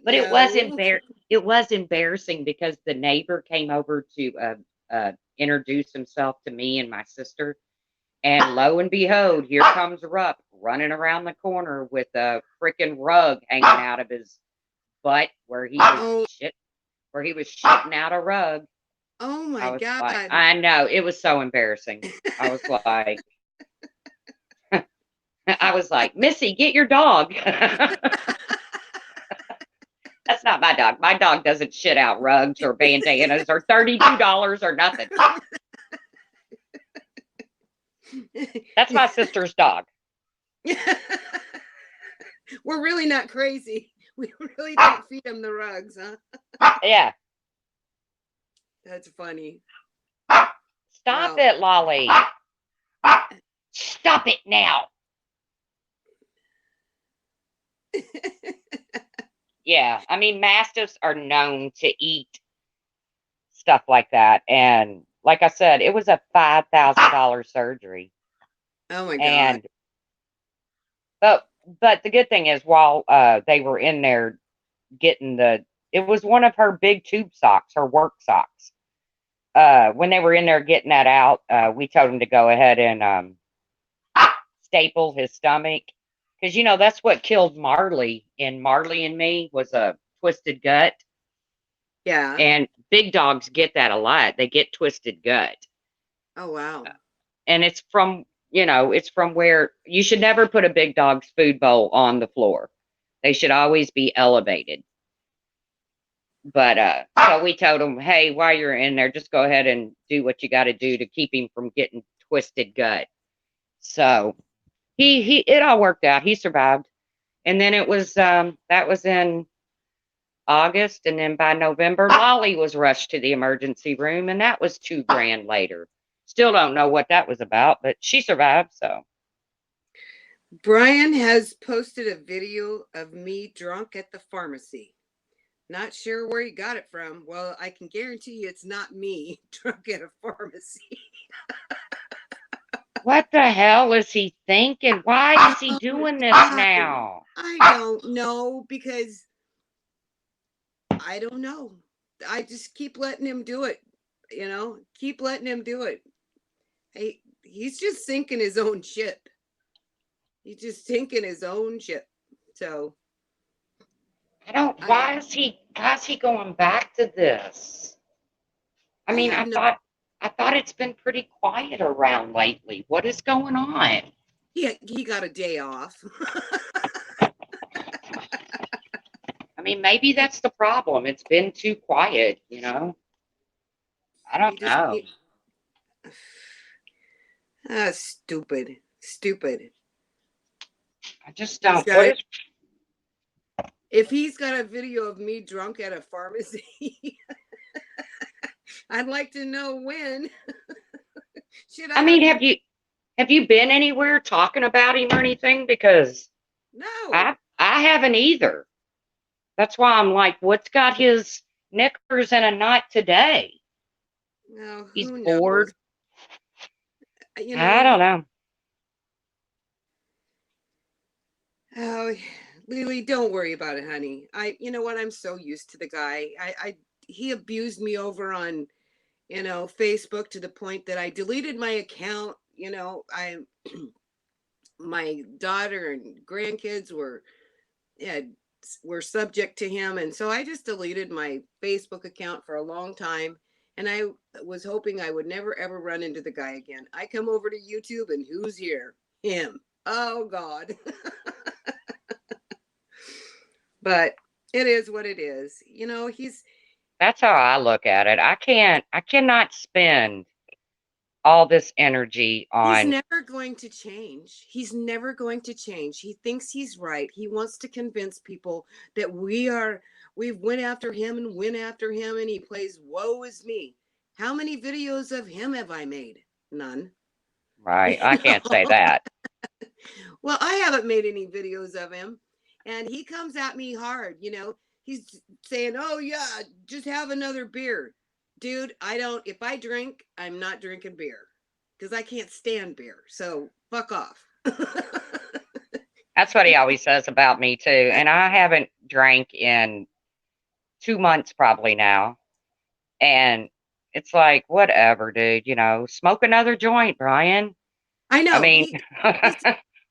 But No. it was embarrassing because the neighbor came over to introduce himself to me and my sister. And lo and behold, here comes Rupp running around the corner with a freaking rug hanging out of his butt where he was shitting out a rug. Oh I my was God. like, I know, it was so embarrassing. I was like, Missy, get your dog. That's not my dog. My dog doesn't shit out rugs or bandanas or $32 or nothing. That's my sister's dog. We're really not crazy. We really don't feed them the rugs, huh? Yeah. That's funny. Stop it, Lolly. Stop it now. Yeah, I mean, mastiffs are known to eat stuff like that. And like I said, it was a $5,000 surgery. Oh my God. And but the good thing is while they were in there getting it was one of her big tube socks, her work socks. When they were in there getting that out, we told him to go ahead and staple his stomach. Because, that's what killed Marley. And Marley and me was a twisted gut. Yeah. And big dogs get that a lot. They get twisted gut. Oh, wow. And it's from where you should never put a big dog's food bowl on the floor. They should always be elevated. But so we told him, hey, while you're in there, just go ahead and do what you got to do to keep him from getting twisted gut. So he it all worked out. He survived. And then it was that was in August, and then by November, Lolly was rushed to the emergency room, and that was 2 grand later. Still don't know what that was about, but she survived. So Brian has posted a video of me drunk at the pharmacy. Not sure where he got it from. Well, I can guarantee you it's not me drunk at a pharmacy. what the hell is he thinking? Why is he doing this now? I don't know, because I don't know. I just keep letting him do it. Keep letting him do it. He's just sinking his own ship. He's just sinking his own ship. So I don't. Why is he going back to this? I mean, I thought it's been pretty quiet around lately. What is going on? He got a day off. I mean, maybe that's the problem. It's been too quiet, I don't know. Stupid. I just don't. If he's got a video of me drunk at a pharmacy, I'd like to know when. I mean, have you been anywhere talking about him or anything? Because no, I haven't either. That's why I'm like, what's got his knickers in a knot today? No, he's bored. I don't know. Oh, Lily, don't worry about it, honey. You know what? I'm so used to the guy. He abused me over on, Facebook, to the point that I deleted my account. My daughter and grandkids were subject to him, and so I just deleted my Facebook account for a long time. And I was hoping I would never ever run into the guy again. I come over to YouTube, and who's here? Him. Oh God. But it is what it is. That's how I look at it. I cannot spend all this energy on. He's never going to change. He's never going to change. He thinks he's right. He wants to convince people that we've went after him, and he plays woe is me. How many videos of him have I made? None. Right. I can't say that. Well, I haven't made any videos of him, and he comes at me hard. He's saying, oh yeah, just have another beer. Dude, if I drink, I'm not drinking beer, because I can't stand beer. So fuck off. That's what he always says about me too. And I haven't drank in 2 months probably now. And it's like, whatever, dude, smoke another joint, Brian. I know. I mean,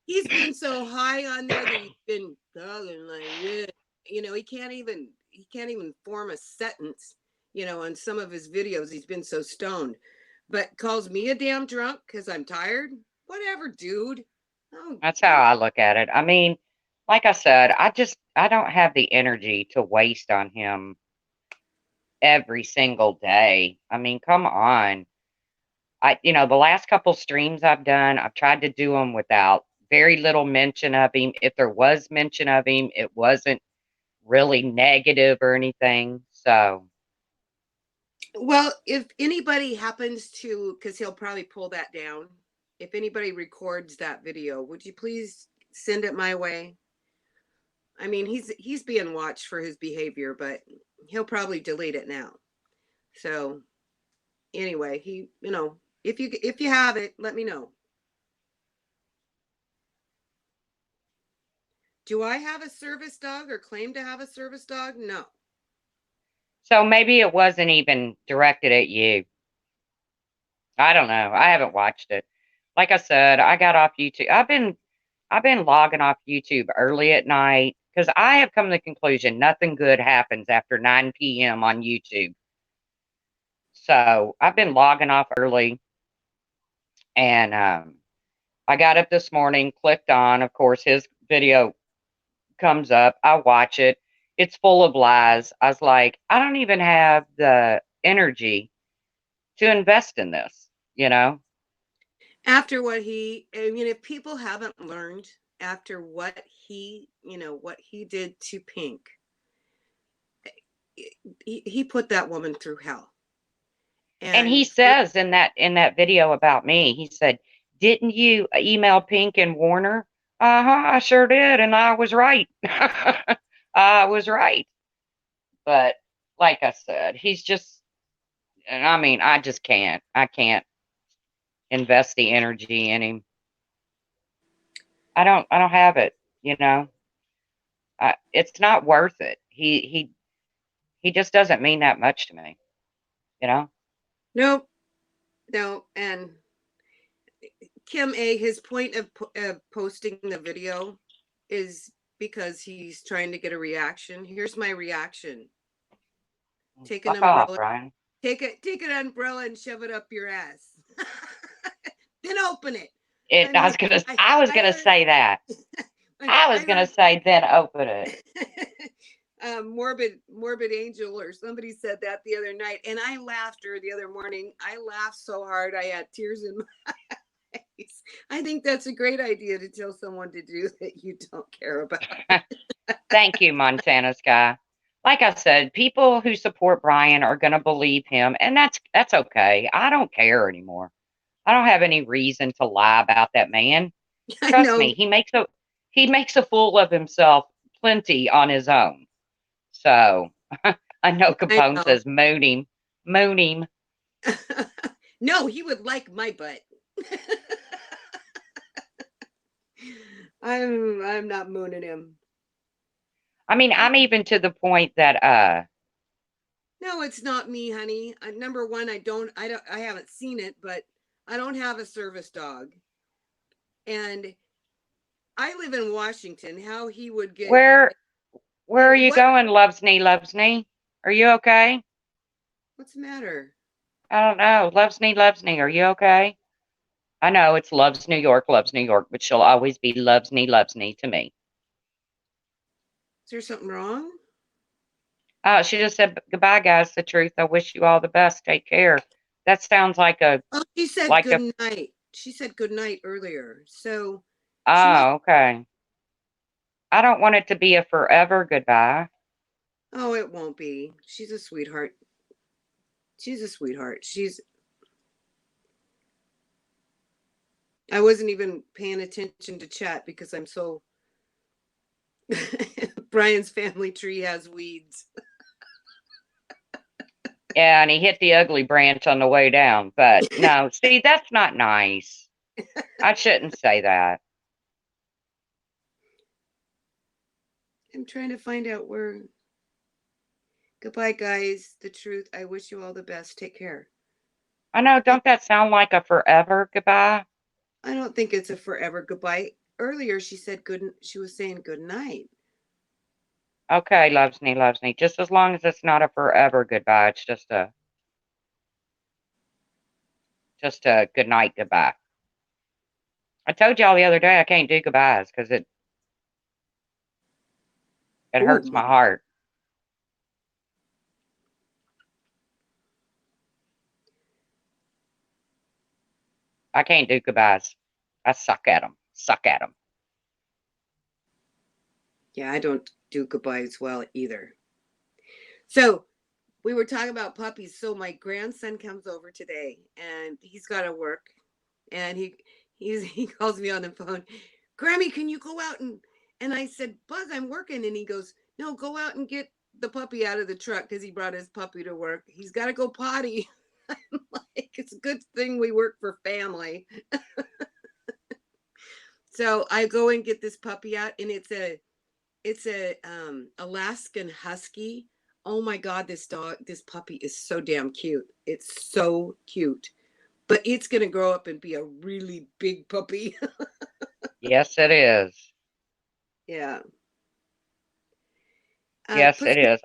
he's been so high on there that he's been talking like this. He can't even form a sentence, on some of his videos. He's been so stoned. But calls me a damn drunk because I'm tired. Whatever, dude. Oh, that's how I look at it. I mean, like I said, I don't have the energy to waste on him every single day. I mean, come on. The last couple streams I've done, I've tried to do them without very little mention of him. If there was mention of him, it wasn't really negative or anything. So, well, if anybody happens to, because he'll probably pull that down, if anybody records that video, would you please send it my way? I mean, he's being watched for his behavior, but he'll probably delete it now. So anyway, if you have it, let me know. Do I have a service dog or claim to have a service dog? No. So maybe it wasn't even directed at you. I don't know. I haven't watched it. Like I said, I got off YouTube. I've been logging off YouTube early at night because I have come to the conclusion nothing good happens after 9 p.m. on YouTube. So I've been logging off early, and I got up this morning, clicked on, of course, his video comes up. I watch it. It's full of lies. I was like, I don't even have the energy to invest in this, you know? After what I mean, if people haven't learned after what what he did to Pink, he put that woman through hell. And he And says in that video about me, he said, "Didn't you email Pink and warn her?" Uh-huh, I sure did, and I was right. I was right. But like I said, he's just and I mean, I just can't. I can't invest the energy in him. I don't have it, you know. It's not worth it. He just doesn't mean that much to me, you know. nope, no, and Kim A, his point of posting the video is because he's trying to get a reaction. Here's my reaction. Take an Fuck off, umbrella, Brian. take an umbrella and shove it up your ass. Then open it. It I mean, I was I gonna heard say that. I was I gonna heard say then open it. morbid angel or somebody said that the other night, and I laughed her the other morning. I laughed so hard I had tears in my eyes. I think that's a great idea to tell someone to do that you don't care about. Thank you, Montana Sky. Like I said, people who support Brian are gonna believe him, and that's okay. I don't care anymore. I don't have any reason to lie about that man. I Trust know, me, he makes a fool of himself plenty on his own. So I know I Capone know. says moon him. No, he would like my butt. I'm not mooning him. I mean, I'm even to the point that No, it's not me, honey. Number one, I haven't seen it, but I don't have a service dog, and I live in Washington. How he would get where where are you what? going, Loves Knee? Are you okay? What's the matter? I don't know. Loves Knee, are you okay? I know it's Loves New York, but she'll always be Loves Knee to me. Is there something wrong? She just said goodbye, guys. The truth. I wish you all the best. Take care. That sounds Oh, she said like a good night. She said good night earlier, so she must. oh, okay. I don't want it to be a forever goodbye. Oh, it won't be. She's a sweetheart. She's a sweetheart. I wasn't even paying attention to chat because I'm so. Brian's family tree has weeds. Yeah, and he hit the ugly branch on the way down. But no, see, that's not nice. I shouldn't say that. I'm trying to find out where. Goodbye, guys. The truth. I wish you all the best. Take care. I know, don't that sound like a forever goodbye? I don't think it's a forever goodbye. Earlier, she said good. She was saying good night. Okay, Loves Me. Just as long as it's not a forever goodbye, it's just a good night goodbye. I told y'all the other day I can't do goodbyes because it Oh hurts my! my heart. I can't do goodbyes. I suck at them. Suck at them. Yeah, I don't do goodbyes well either. So we were talking about puppies. So my grandson comes over today, and he's got to work, and he calls me on the phone. Grammy, can you go out and I said, Buzz, I'm working, and he goes, no, go out and get the puppy out of the truck because he brought his puppy to work. He's got to go potty. I'm like, it's a good thing we work for family. So I go and get this puppy out, and it's a Alaskan Husky. Oh my God, this puppy is so damn cute. It's so cute. But it's gonna grow up and be a really big puppy. Yes, it is. Yeah. Yes, Puss it is.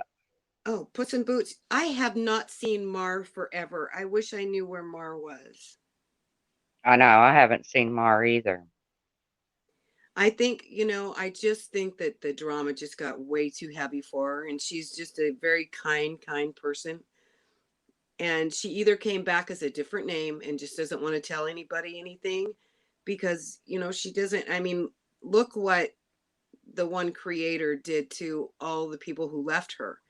Puss in Boots. I have not seen Mar forever. I wish I knew where Mar was. I know. I haven't seen Mar either. I think, I just think that the drama just got way too heavy for her, and she's just a very kind person. And she either came back as a different name and just doesn't want to tell anybody anything because, she doesn't, I mean, look what the one creator did to all the people who left her.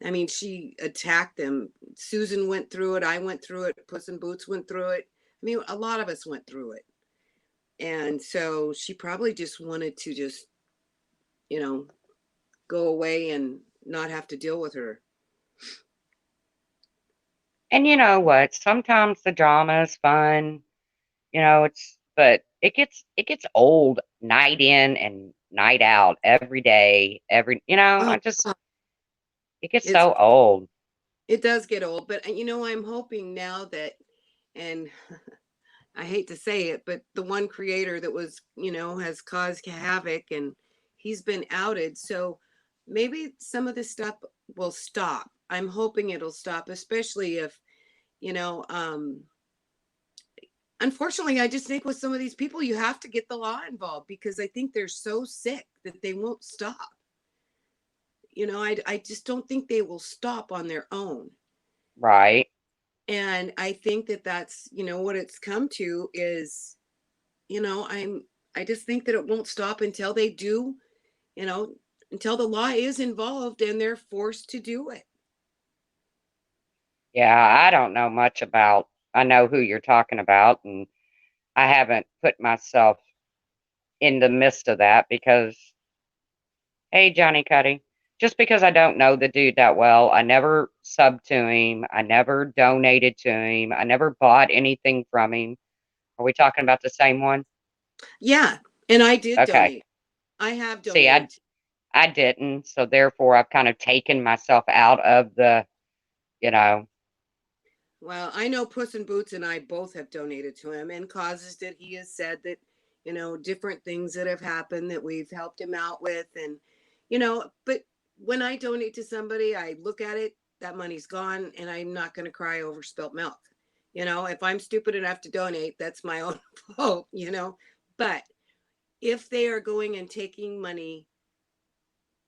I mean, she attacked them. Susan went through it. I went through it. Puss in Boots went through it. I mean, a lot of us went through it. And so she probably just wanted to just, you know, go away and not have to deal with her. And you know what? Sometimes the drama is fun. But it gets old night in and night out every day. Oh, I just it gets it's so old. it does get old, but I'm hoping now that, and I hate to say it, but the one creator that was, has caused havoc and he's been outed. So maybe some of this stuff will stop. I'm hoping it'll stop, especially if, you know, um, unfortunately, I just think with some of these people, you have to get the law involved because I think they're so sick that they won't stop. I just don't think they will stop on their own. Right. And I think that that's, what it's come to is, you know, I'm, I just think that it won't stop until they do, you know, until the law is involved and they're forced to do it. Yeah, I don't know much about I know who you're talking about, and I haven't put myself in the midst of that because, hey, Johnny Cuddy, just because I don't know the dude that well, I never subbed to him, I never donated to him, I never bought anything from him. Are we talking about the same one? Yeah. And I did Okay. donate. I have See, I donated. I didn't, so therefore I've kind of taken myself out of the, you know, Well, I know Puss in Boots and I both have donated to him and causes that he has said that, different things that have happened that we've helped him out with. And, but when I donate to somebody, I look at it, that money's gone, and I'm not going to cry over spilt milk. If I'm stupid enough to donate, that's my own fault. But if they are going and taking money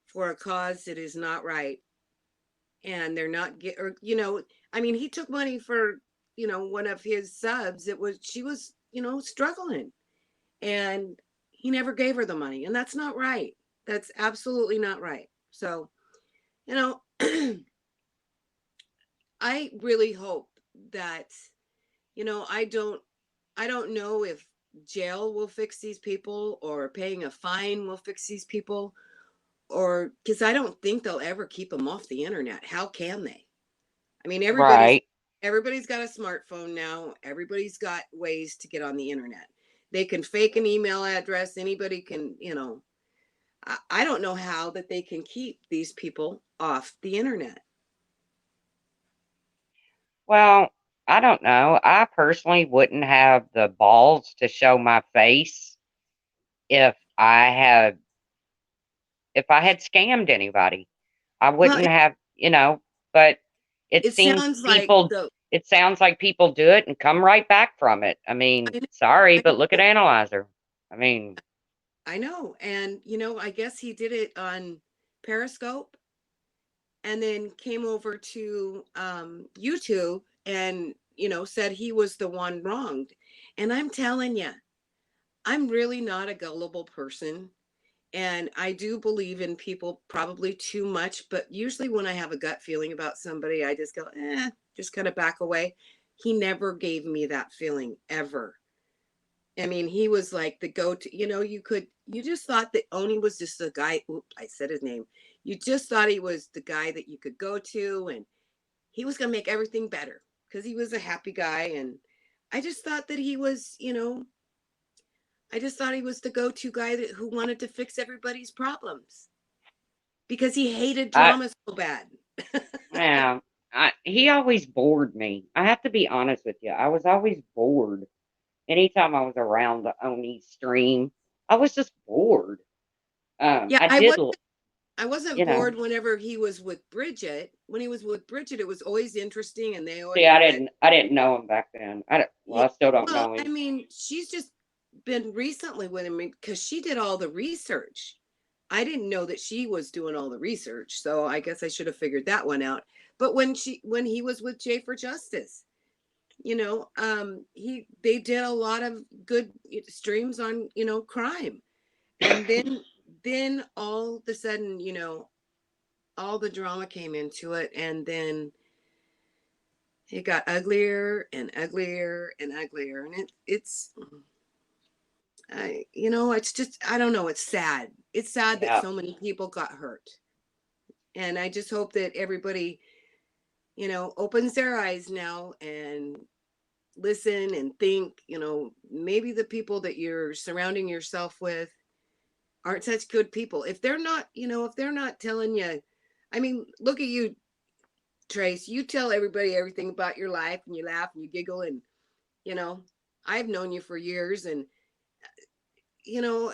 for a cause that is not right, and they're not get or I mean, he took money for one of his subs. She was struggling, and he never gave her the money, and that's not right. That's absolutely not right. So you know I really hope that I don't know if jail will fix these people or paying a fine will fix these people, or because I don't think they'll ever keep them off the internet. How can they? I mean, everybody's right. everybody's got a smartphone now. Everybody's got ways to get on the internet. They can fake an email address. Anybody can, I don't know how that they can keep these people off the internet. Well, I don't know. I personally wouldn't have the balls to show my face if I had scammed anybody. I Well, wouldn't have, but it it seems sounds like people the it sounds like people do it and come right back from it. I mean, I know, sorry, I but look at know, Analyzer. I mean, I know, and I guess he did it on Periscope, and then came over to YouTube and said he was the one wronged. And I'm telling you, I'm really not a gullible person. And I do believe in people probably too much. But usually when I have a gut feeling about somebody, I just go, just kind of back away. He never gave me that feeling ever. I mean, he was like the go to, you just thought that Oni was just the guy. Oops, I said his name. You just thought he was the guy that you could go to, and he was going to make everything better because he was a happy guy. And I just thought that he was, I just thought he was the go-to guy who wanted to fix everybody's problems because he hated I drama so bad. yeah, he always bored me. I have to be honest with you. I was always bored anytime I was around the Oni stream. I was just bored. Yeah, I I did, was I wasn't you know. bored whenever he was with Bridget. When he was with Bridget, it was always interesting, and they See, always I met. didn't, I didn't know him back then. Yeah, I still don't well, know I him. mean, she's just been recently with him because she did all the research. I didn't know that she was doing all the research, so I guess I should have figured that one out. But when he was with Jay for Justice, they did a lot of good streams on crime, and then all of a sudden all the drama came into it, and then it got uglier and uglier and uglier, and it's just, I don't know, it's sad. It's sad that Yeah. so many people got hurt, and I just hope that everybody opens their eyes now and listen and think, maybe the people that you're surrounding yourself with aren't such good people. If they're not, if they're not telling you, I mean, look at you, Trace. You tell everybody everything about your life, and you laugh and you giggle, and you know, I've known you for years, and you know,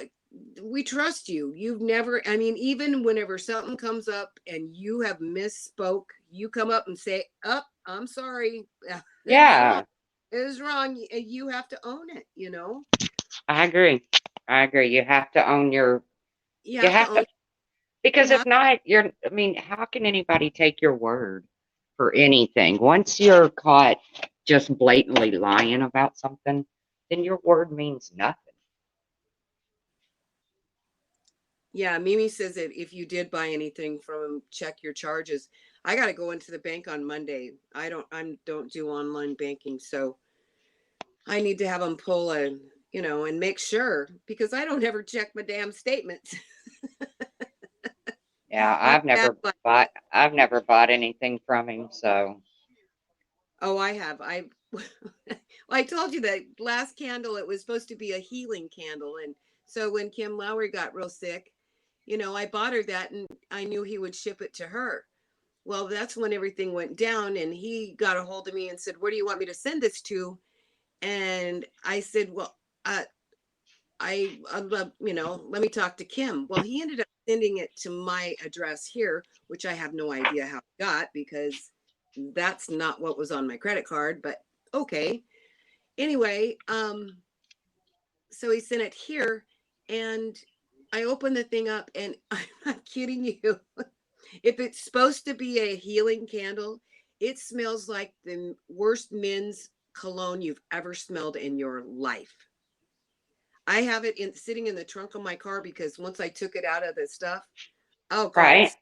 we trust you. You've never, I mean, even whenever something comes up and you have misspoke, you come up and say, "Up, I'm sorry. It was wrong. Yeah, It was wrong." You have to own it. I agree. I agree. You have to own your, You you have to have own to, because you if have not, I mean, how can anybody take your word for anything? Once you're caught just blatantly lying about something, then your word means nothing. Yeah, Mimi says that if you did buy anything from him, check your charges. I got to go into the bank on Monday. I don't do online banking, so I need to have them pull and make sure, because I don't ever check my damn statements. Yeah, I'm bad like that. I've never bought anything from him, so Oh, I have. Well, I told you that last candle, it was supposed to be a healing candle, and so when Kim Lowry got real sick, I bought her that, and I knew he would ship it to her. Well, that's when everything went down, and he got a hold of me and said, "Where do you want me to send this to?" And I said, "Well, I'd love, let me talk to Kim." Well, he ended up sending it to my address here, which I have no idea how he got, because that's not what was on my credit card, but okay. Anyway, so he sent it here, and I opened the thing up, and I'm not kidding you. If it's supposed to be a healing candle, it smells like the worst men's cologne you've ever smelled in your life. I have it sitting in the trunk of my car, because once I took it out of the stuff, oh God, right.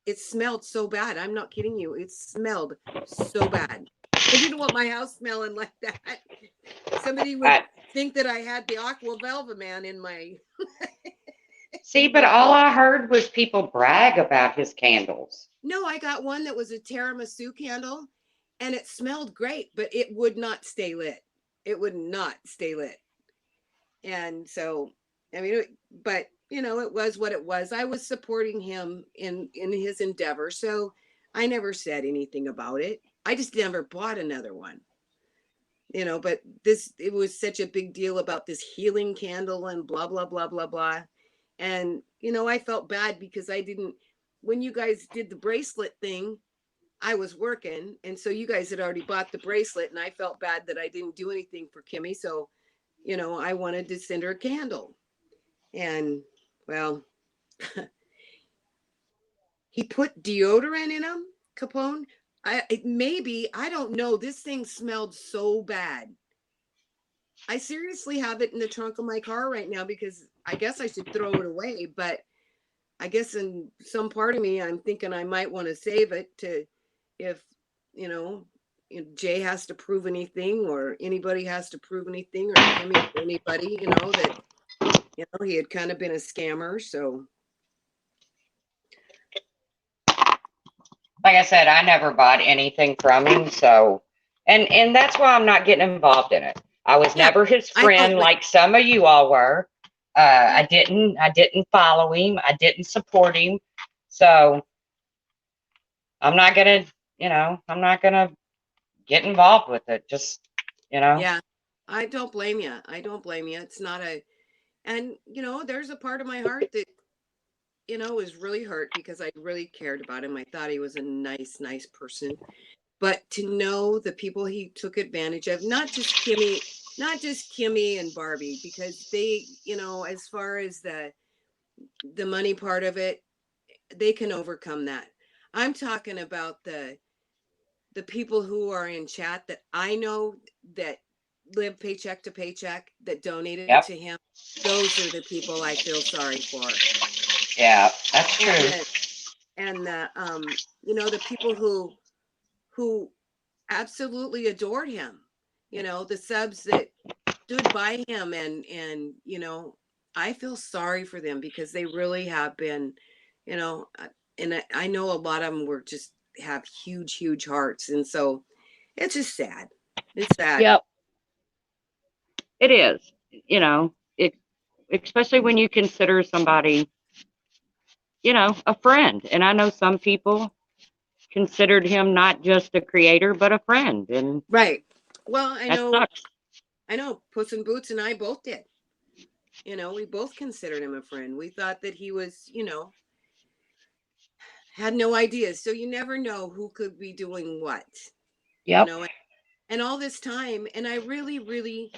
it smelled so bad. I'm not kidding you. It smelled so bad. I didn't want my house smelling like that. Somebody would I think that I had the Aqua Velva man in my see, but well, all I heard was people brag about his candles. no, I got one that was a tiramisu candle, and it smelled great, but it would not stay lit. It would not stay lit. And so, I mean, but it was what it was. I was supporting him in his endeavor, so I never said anything about it. I just never bought another one. But it was such a big deal about this healing candle and blah blah blah blah blah. And I felt bad because I didn't, when you guys did the bracelet thing, I was working, and so you guys had already bought the bracelet, and I felt bad that I didn't do anything for Kimmy. So I wanted to send her a candle. And well, he put deodorant in them, Capone. Maybe, I don't know. This thing smelled so bad. I seriously have it in the trunk of my car right now, because I guess I should throw it away, but I guess in some part of me, I'm thinking I might want to save it to, if you know Jay has to prove anything, or anybody has to prove anything, or Kimmy, or anybody, that he had kind of been a scammer. So Like I said, I never bought anything from him, so and that's why I'm not getting involved in it. I was yeah, never his I don't friend blame. like some of you all were. Yeah, I didn't follow him. I didn't support him. So I'm not gonna, I'm not gonna get involved with it. Just, you know, yeah, I don't blame you. I don't blame you. It's not a, and there's a part of my heart that was really hurt, because I really cared about him. I thought he was a nice person. But to know the people he took advantage of, not just Kimmy, not just Kimmy and Barbie, because they, as far as the money part of it, they can overcome that. I'm talking about the people who are in chat that I know that live paycheck to paycheck, that donated Yep. to him. Those are the people I feel sorry for. Yeah, that's And true. the people who absolutely adored him. The subs that stood by him, and I feel sorry for them because they really have been, you know, and I know a lot of them were just have huge, huge hearts, and so it's just sad. It's sad. Yep, it is. It especially when you consider somebody, a friend. And I know some people considered him not just a creator, but a friend, and Right. Well, I that know, sucks. I know. Puss in Boots and I both did. We both considered him a friend. We thought that he was, had no ideas. So you never know who could be doing what, you Yep. know. And all this time, and I really, really,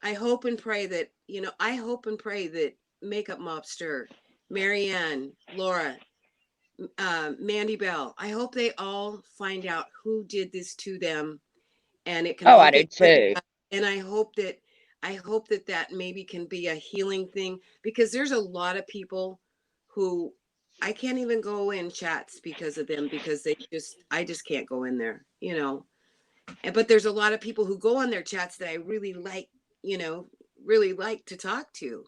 I hope and pray that, I hope and pray that Makeup Mobster, Marianne, Laura, Mandy Bell, I hope they all find out who did this to them, and it can Oh, all I do get straightened too. out. And I hope that that maybe can be a healing thing, because there's a lot of people who I can't even go in chats because of them, because I just can't go in there. But there's a lot of people who go on their chats that I you know, really like to talk to.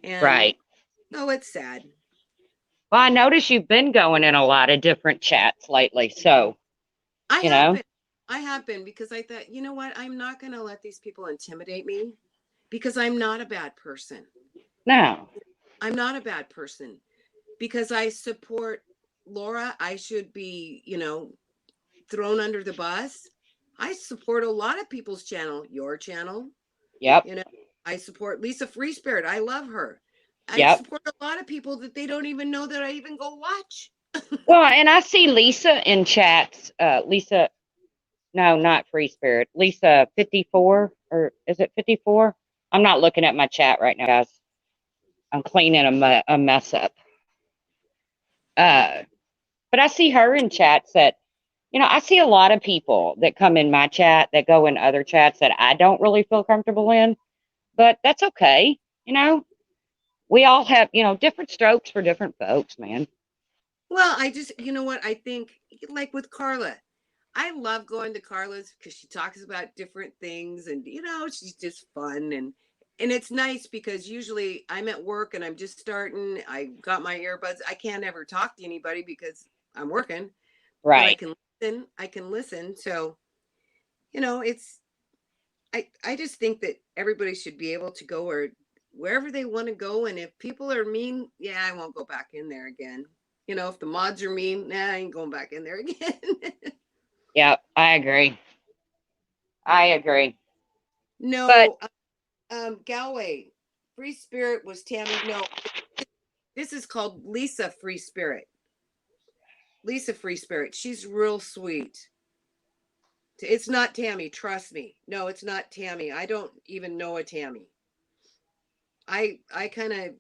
And Right. oh, it's sad. Well, I notice you've been going in a lot of different chats lately. So, I you have know, been. I have been, because I thought, you know what? I'm not going to let these people intimidate me, because I'm not a bad person. no. I'm not a bad person because I support Laura. I should be, thrown under the bus. I support a lot of people's channel, your channel. Yep. You know, I support Lisa Free Spirit. I love her. I Yep. support a lot of people that they don't even know that I even go watch. Well, and I see Lisa in chats. Lisa, no, not Free Spirit. Lisa 54, or is it 54? I'm not looking at my chat right now, guys. I'm cleaning a mess up. Uh, but I see her in chats that, I see a lot of people that come in my chat that go in other chats that I don't really feel comfortable in, but that's okay. You know, we all have, different strokes for different folks, man. Well, you know what? I think, like with Carla, I love going to Carla's because she talks about different things, and, she's just fun. And it's nice because usually I'm at work and I'm just starting. I got my earbuds. I can't ever talk to anybody because I'm working, but I Right. can listen. I can listen. So, it's, I just think that everybody should be able to go wherever they want to go. And if people are mean, yeah, I won't go back in there again. If the mods are mean, nah, I ain't going back in there again. Yep. I agree. I agree. But No, Galway, Free Spirit was Tammy. No, this is called Lisa Free Spirit. Lisa Free Spirit. She's real sweet. It's not Tammy, trust me. No, it's not Tammy. I don't even know a Tammy. I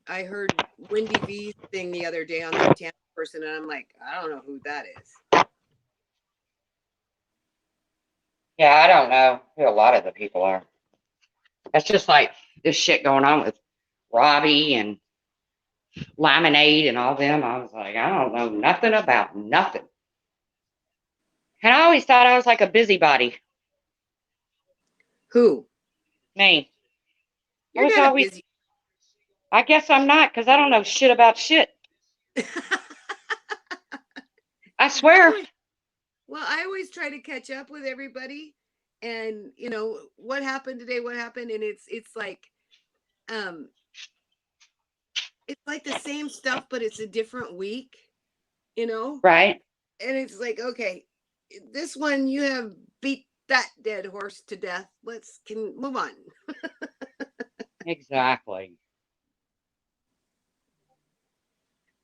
heard Wendy V's thing the other day on that Tammy person, and I'm like, I don't know who that is. yeah, I don't know who a lot of the people are. That's just like this shit going on with Robbie and Laminate and all them. I was like, I don't know nothing about nothing. And I always thought I was like a busybody. Who? Me. I You're was not a always, busy. I guess I'm not because I don't know shit about shit. I I swear. always, well, I always try to catch up with everybody, and what happened today, what happened, and um it's like the same stuff, but it's a different week, you know? Right. And it's like, okay, this one you have beat that dead horse to death. Let's can move on. Exactly.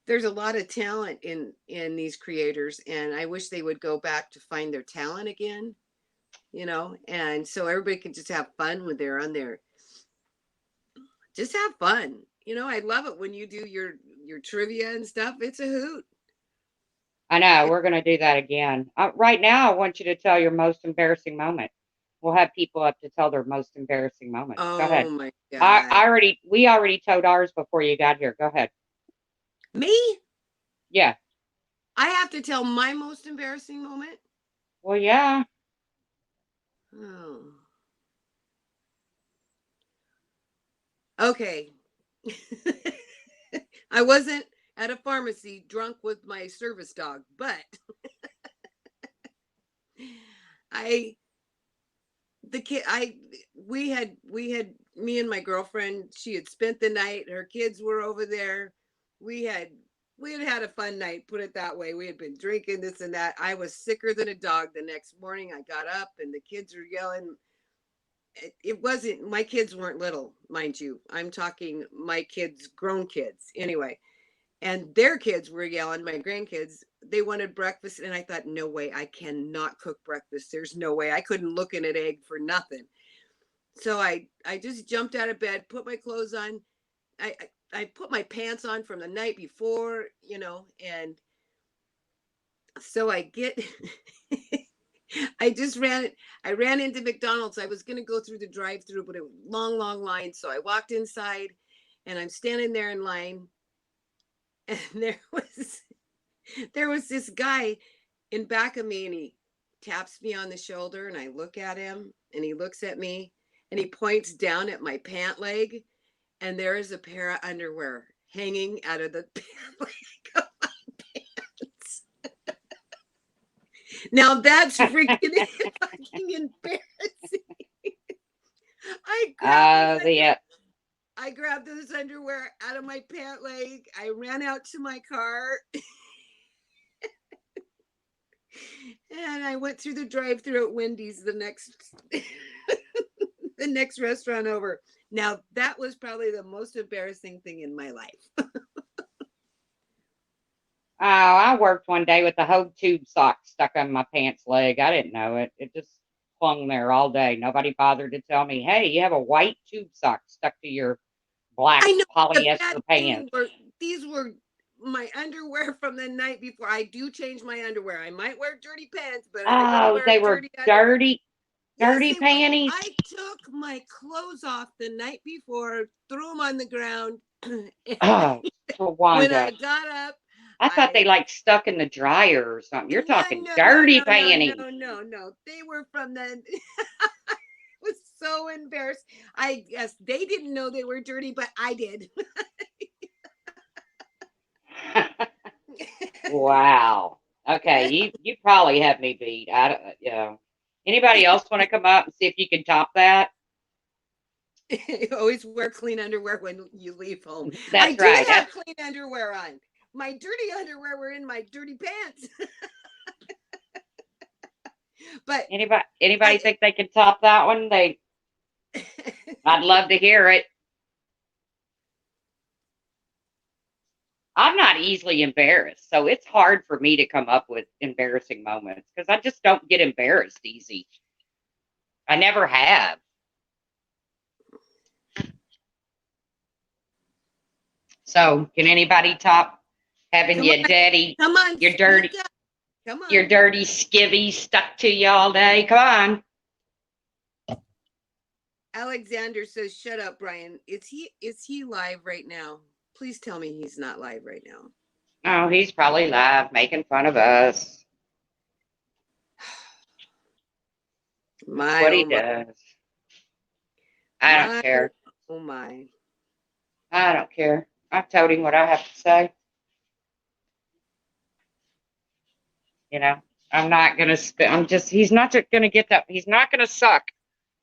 There's a lot of talent in these creators, and I wish they would go back to find their talent again. and so everybody can just have fun when they're on there. Just have fun. I love it when you do your trivia and stuff. It's a hoot. I know, we're going to do that again. Right now, I want you to tell your most embarrassing moment. We'll have people up to tell their most embarrassing moments. Go ahead. Oh my God. We already told ours before you got here. Go ahead. Me? Yeah. I have to tell my most embarrassing moment? Well, yeah. Oh. Okay. I wasn't at a pharmacy drunk with my service dog, but I the kid I we had me and my girlfriend, she had spent the night, her kids were over there. We had had a fun night, put it that way. We had been drinking this and that. I was sicker than a dog the next morning. I got up and the kids were yelling. It wasn't, my kids weren't little, mind you. I'm talking my kids, grown kids. Anyway, and their kids were yelling, my grandkids, they wanted breakfast. And I thought, no way, I cannot cook breakfast. There's no way. I couldn't look in an egg for nothing. So I just jumped out of bed, put my clothes on. I put my pants on from the night before, and so I get I just I ran into McDonald's. I was going to go through the drive-through, but it was long line. So I walked inside and I'm standing there in line, and there was this guy in back of me, and he taps me on the shoulder, and I look at him and he looks at me and he points down at my pant leg, and there is a pair of underwear hanging out of the pant leg of my pants. Now that's freaking fucking embarrassing. I grabbed I grabbed those underwear out of my pant leg. I ran out to my car. And I went through the drive-through at Wendy's, the next restaurant over. Now that was probably the most embarrassing thing in my life. Oh, I worked one day with the whole tube sock stuck on my pants leg. I didn't know it. It just clung there all day. Nobody bothered to tell me, hey, you have a white tube sock stuck to your black I know the bad polyester thing pants. these were my underwear from the night before. I do change my underwear. I might wear dirty pants, but I don't Oh, wear they were dirty underwear. Yes, dirty they were. panties. I took my clothes off the night before, threw them on the ground, and Oh, when I Tawanda. got up, I thought they I like stuck in the dryer or something. You're no talking no no dirty no no panties. no no no. They were from the. I was so embarrassed. I guess they didn't know they were dirty, but I did. Wow. Okay, you probably have me beat. I don't, Anybody else want to come up and see if you can top that? You always wear clean underwear when you leave home. I That's did right. have clean underwear on. My dirty underwear were in my dirty pants. But Anybody think they can top that one? I'd love to hear it. I'm not easily embarrassed, so it's hard for me to come up with embarrassing moments because I just don't get embarrassed easy. I never have. So, can anybody top having come come on, your dirty, speak up. Come your on. dirty skivvy stuck to you all day? Come on. Alexander says, "Shut up, Brian. Is he live right now? Please tell me he's not live right now." Oh, he's probably live making fun of us. That's My what he oh my does. I don't my care. oh my. I don't care. I've told him what I have to say. You know, I'm not gonna spend. He's not gonna get that. He's not gonna suck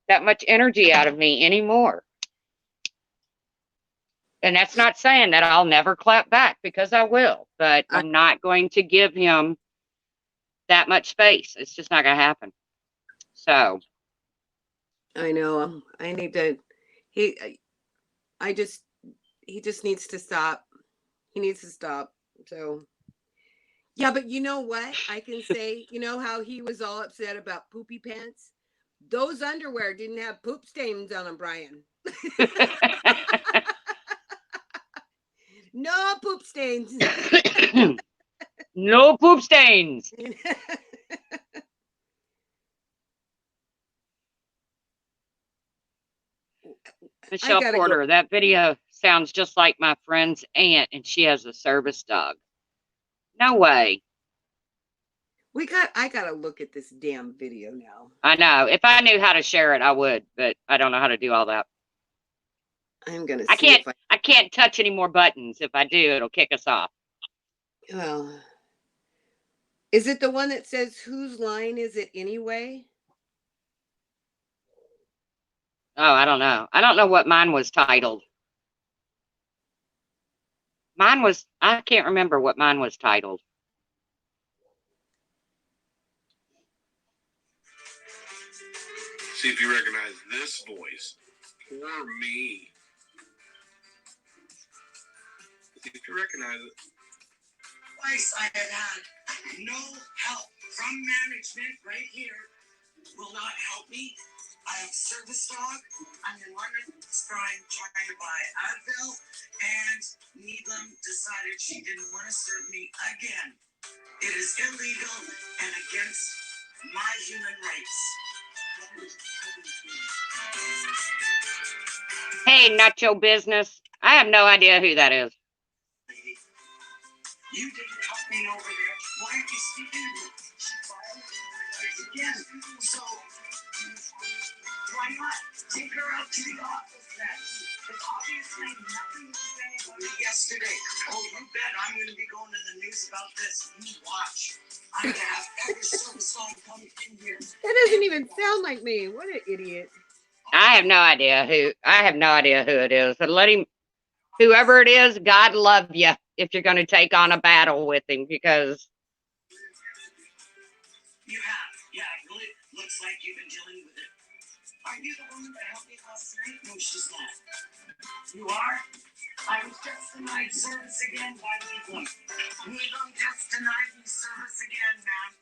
that much energy out of me anymore. And that's not saying that I'll never clap back because I will, but I, I'm not going to give him that much space. It's just not gonna happen. So, I know. I need to. He. I just. He just needs to stop. He needs to stop. So yeah, but you know what? I can say, you know how he was all upset about poopy pants? Those underwear didn't have poop stains on them, Brian. No poop stains. No poop stains. Michelle Porter, that video sounds just like my friend's aunt, and she has a service dog. No way. I gotta look at this damn video now. I know. If I knew how to share it, I would, but I don't know how to do all that. I'm gonna see I can't touch any more buttons. If I do, it'll kick us off. Well, is it the one that says whose line is it anyway? Oh, I don't know. I don't know what mine was titled. I can't remember what mine was titled. See if you recognize this voice. Poor me. See if you recognize it. Twice I had had no help from management right here. Will not help me. I have a service dog. I'm in London trying to buy Advil, and Needham decided she didn't want to serve me again. It is illegal and against my human rights. Hey, not your business. I have no idea who that is. You didn't help me over there. Why aren't you speaking to me? She filed again. So why not take her out to the office then? Because obviously nothing was said about it yesterday. Oh, you bet I'm going to be going to the news about this. You watch. I'm going to have every service song come in here. That doesn't even sound like me. What an idiot. I have no idea who it is. So let him, whoever it is, God love you if you're going to take on a battle with him, because you have. Yeah, it really looks like you've been dealing with it. Are you the woman that helped me last night? No, she's not. You are? I was just denied service again by Needham. Needham just denied me service again, ma'am.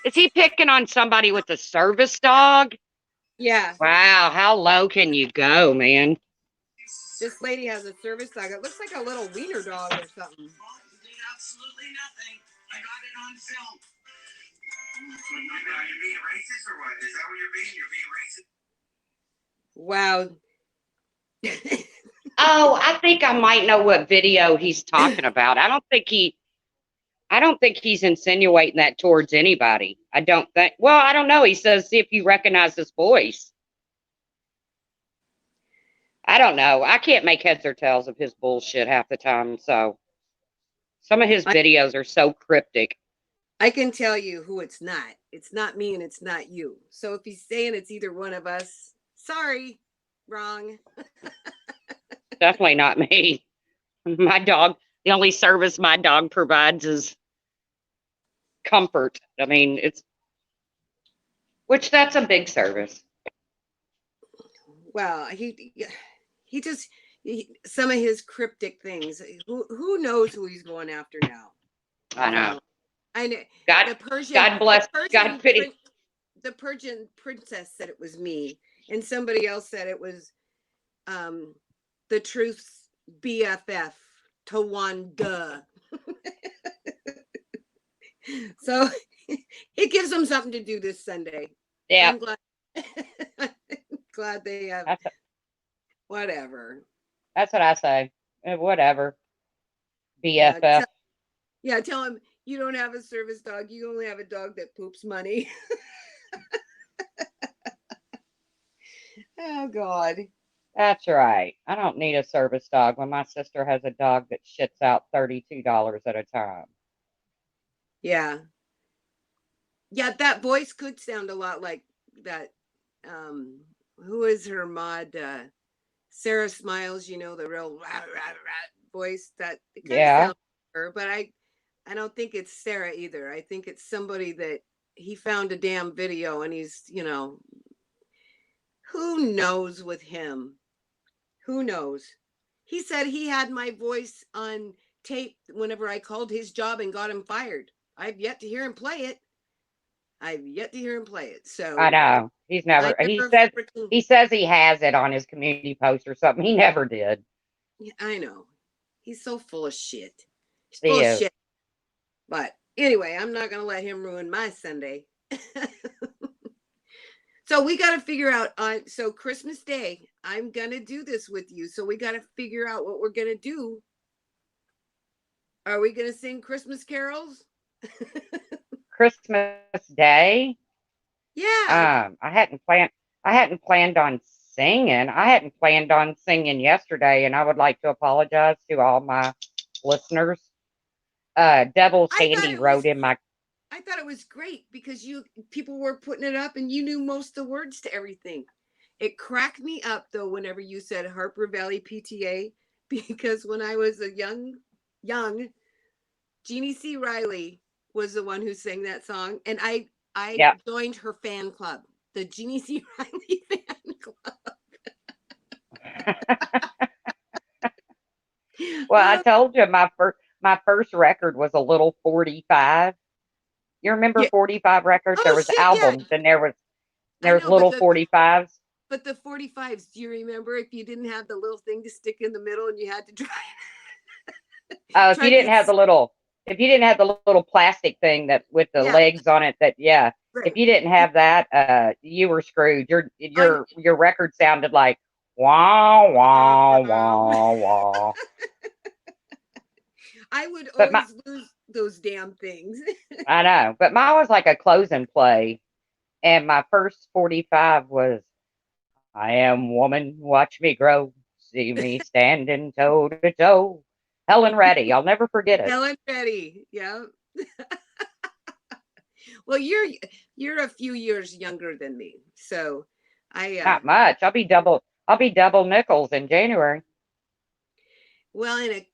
is he picking on somebody with a service dog? Yeah. Wow, how low can you go, man? This lady has a service dog. It looks like a little wiener dog or something. Well, you did absolutely nothing. I got it on film. Are you being racist or what? Is that what you're being? You're being racist? Wow. Oh, I think I might know what video he's talking about. I don't think he's insinuating that towards anybody. I don't think. Well, I don't know. He says, see if you recognize this voice. I don't know. I can't make heads or tails of his bullshit half the time. So some of his videos are so cryptic. I can tell you who it's not. It's not me and it's not you. So if he's saying it's either one of us, sorry, wrong. Definitely not me. My dog, the only service my dog provides is comfort. I mean, that's a big service. Well, some of his cryptic things. Who knows who he's going after now? I know. I know. God bless. God pity. The Persian princess said it was me, and somebody else said it was the truth's BFF, Tawanda. So it gives them something to do this Sunday. Yeah. I'm glad they have. Whatever. That's what I say. Whatever. BFF. Yeah, tell him you don't have a service dog. You only have a dog that poops money. Oh, God. That's right. I don't need a service dog when my sister has a dog that shits out $32 at a time. Yeah. Yeah, that voice could sound a lot like that. Who is her mod? Sarah Smiles, the real rah, rah, rah voice that sounds like her, but I don't think it's Sarah either. I think it's somebody that he found a damn video and he's, who knows with him? Who knows? He said he had my voice on tape whenever I called his job and got him fired. I've yet to hear him play it. I've yet to hear him play it. So I know. He's never, I he never says, freaking, he says he has it on his community post or something. He never did. I know. He's so full of shit. He's full He of is. shit. But anyway, I'm not going to let him ruin my Sunday. So we got to figure out so Christmas Day, I'm going to do this with you. So we got to figure out what we're going to do. Are we going to sing Christmas carols? Christmas Day. Yeah. I hadn't planned on singing. I hadn't planned on singing yesterday, and I would like to apologize to all my listeners. Devil's I thought Handy it was wrote in my, I thought it was great because people were putting it up and you knew most of the words to everything. It cracked me up though whenever you said Harper Valley PTA, because when I was a young Jeannie C. Riley was the one who sang that song, and I yep. joined her fan club, the Jeannie C. Riley fan club. Well, I told you my first record was a little 45. You remember Yeah. 45 records? There Oh was shit, yeah. albums and there was I know, little 45s. but the 45s, do you remember if you didn't have the little thing to stick in the middle and you had to try Oh, try to get, if you didn't have the little plastic thing that with the yeah, legs on it, that yeah, right. if you didn't have that, you were screwed. Your record sounded like wah wah wah wah. I would But my always lose those damn things. I know, but mine was like a close and play, and my first 45 was I am woman, watch me grow, see me standing toe to toe. Helen Reddy, I'll never forget it. Helen Betty, yeah. Well, you're a few years younger than me, so Not much. I'll be double nickels in January. well, in a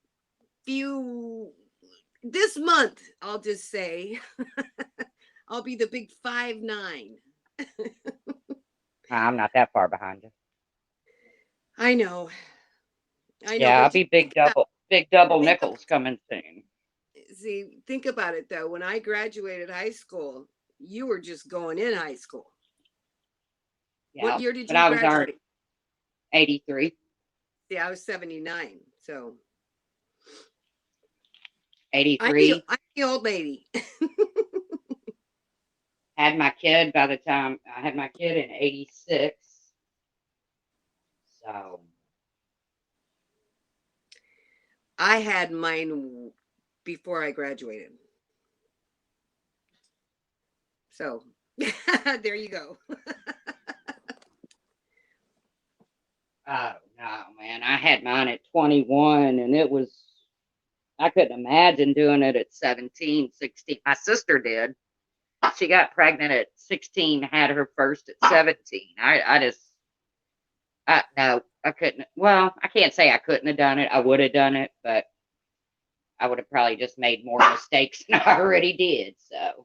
few this month, I'll just say I'll be the big 5'9". I'm not that far behind you. I know, Yeah, I'll but be big double nickels coming soon. think about it though. When I graduated high school, you were just going in high school. Yeah, What year did but you I was already graduate? 83. See, I was 79, so 83. I'm the old lady. Had my kid by the time I had my kid in 86. So I had mine before I graduated. So there you go. oh no, man. I had mine at 21 and I couldn't imagine doing it at 17, 16. My sister did. She got pregnant at 16, had her first at 17. No, I couldn't. Well, I can't say I couldn't have done it. I would have done it, but I would have probably just made more mistakes than I already did. So,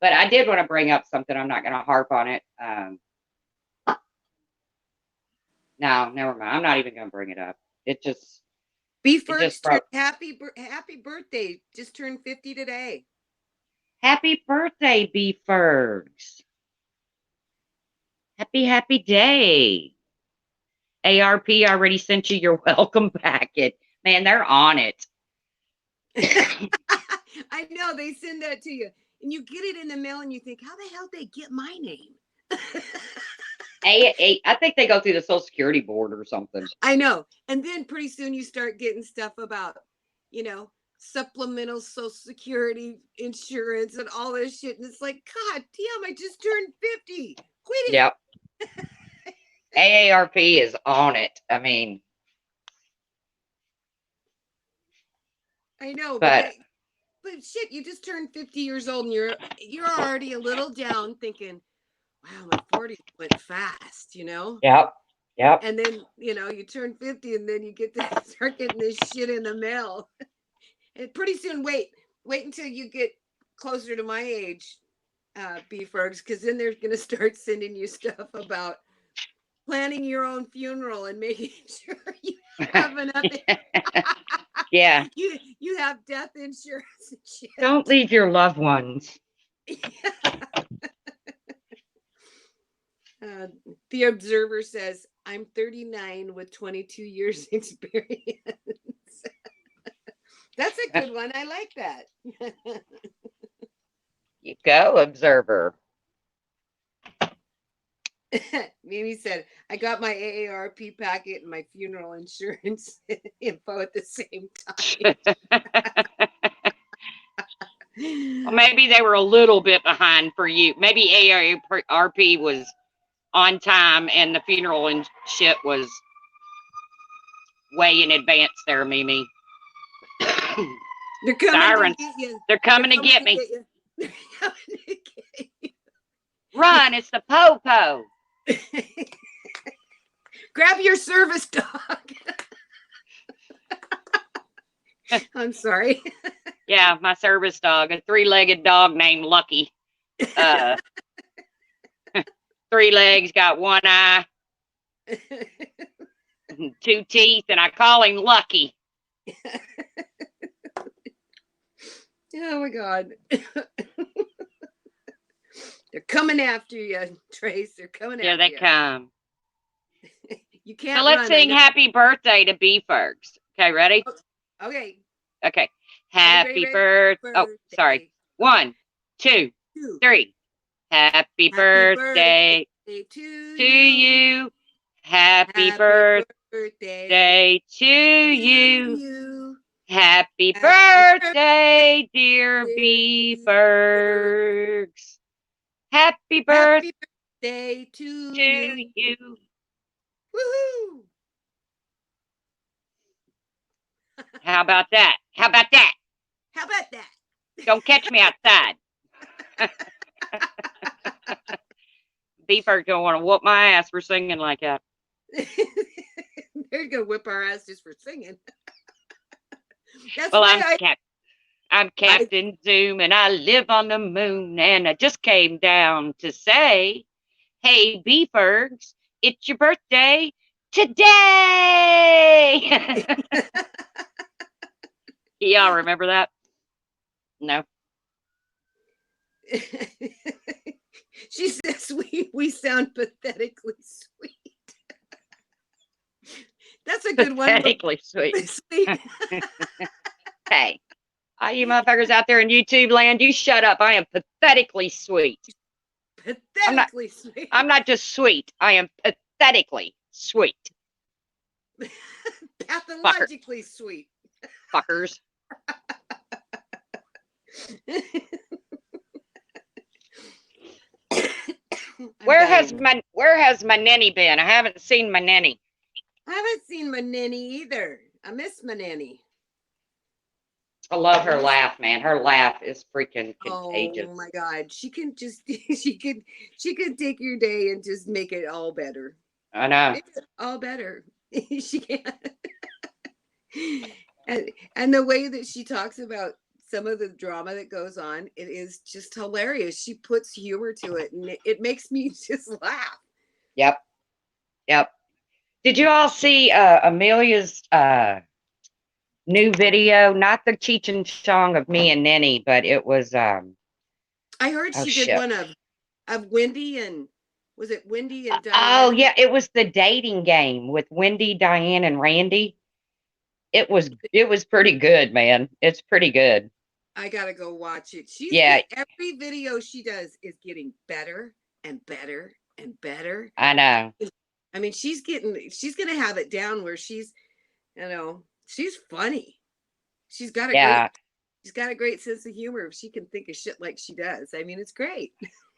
but I did want to bring up something. I'm not going to harp on it. No, never mind. I'm not even going to bring it up. Beefers, happy birthday. Just turned 50 today. Happy birthday, Beefers. Happy day. ARP already sent you your welcome packet. Man, they're on it. I know, they send that to you. And you get it in the mail and you think, how the hell did they get my name? I think they go through the Social Security Board or something. I know. And then pretty soon you start getting stuff about, supplemental Social Security insurance and all this shit. And it's like, God damn, I just turned 50. Quit it. Yep. AARP is on it. I mean, I know, but shit, you just turned 50 years old and you're already a little down thinking, wow, my 40s went fast, Yep. And then, you turn 50 and then you start getting this shit in the mail. And pretty soon, wait until you get closer to my age, B-Fergs, because then they're going to start sending you stuff about planning your own funeral and making sure you have enough. Yeah. You have death insurance and shit. Don't leave your loved ones. Yeah. The Observer says, I'm 39 with 22 years experience. That's a good one. I like that. You go, Observer. Mimi said, I got my AARP packet and my funeral insurance info at the same time. Well, maybe they were a little bit behind for you. Maybe AARP was on time and the funeral and shit was way in advance there, Mimi. They're coming Sirens. to get you. They're coming to get me. They're coming to get you. Run, it's the po-po. Grab your service dog. I'm sorry. Yeah, my service dog, a 3-legged dog named Lucky. 3 legs, got 1 eye, 2 teeth, and I call him Lucky. Oh my God. They're coming after you, Trace. They're coming after you. Here they come. You can't So let's run, sing happy birthday to B-Fergs. Okay, ready? Okay. Okay. Happy birthday. Oh, sorry. 1, 2, 3. Happy birthday to you. Happy birthday to you. Happy birthday, dear B-Fergs. Happy birthday to you. Woohoo! How about that? How about that? How about that? Don't catch me outside. B-Fergs don't want to whoop my ass for singing like that. They're gonna whip our ass just for singing. That's Well, why I'm Captain Zoom, and I live on the moon, and I just came down to say, hey, B-Fergs, it's your birthday today. Y'all remember that? No. She says we sound pathetically sweet. That's a good one. Pathetically sweet. Hey, all you motherfuckers out there in YouTube land, you shut up. I am pathetically sweet. Pathetically sweet. I'm not just sweet. I am pathetically sweet. Pathologically sweet. Fuckers. Where has my nanny been? I haven't seen my nanny. I haven't seen my nanny either. I miss my nanny. I love her laugh, man. Her laugh is freaking contagious. Oh my God. She can just she could take your day and just make it all better. I know. Make it all better. She can. And the way that she talks about some of the drama that goes on, it is just hilarious. She puts humor to it, and it makes me just laugh. Yep. Did you all see Amelia's new video? Not the Cheech and Chong of me and Nenny, but it was I heard she did one of Wendy, and was it Wendy and Diane? Oh yeah, it was the dating game with Wendy, Diane, and Randy. It was pretty good, man. It's pretty good. I gotta go watch it. Every video she does is getting better and better and better. I know. I mean, she's gonna have it down where she's funny. She's got a great sense of humor if she can think of shit like she does. I mean, it's great.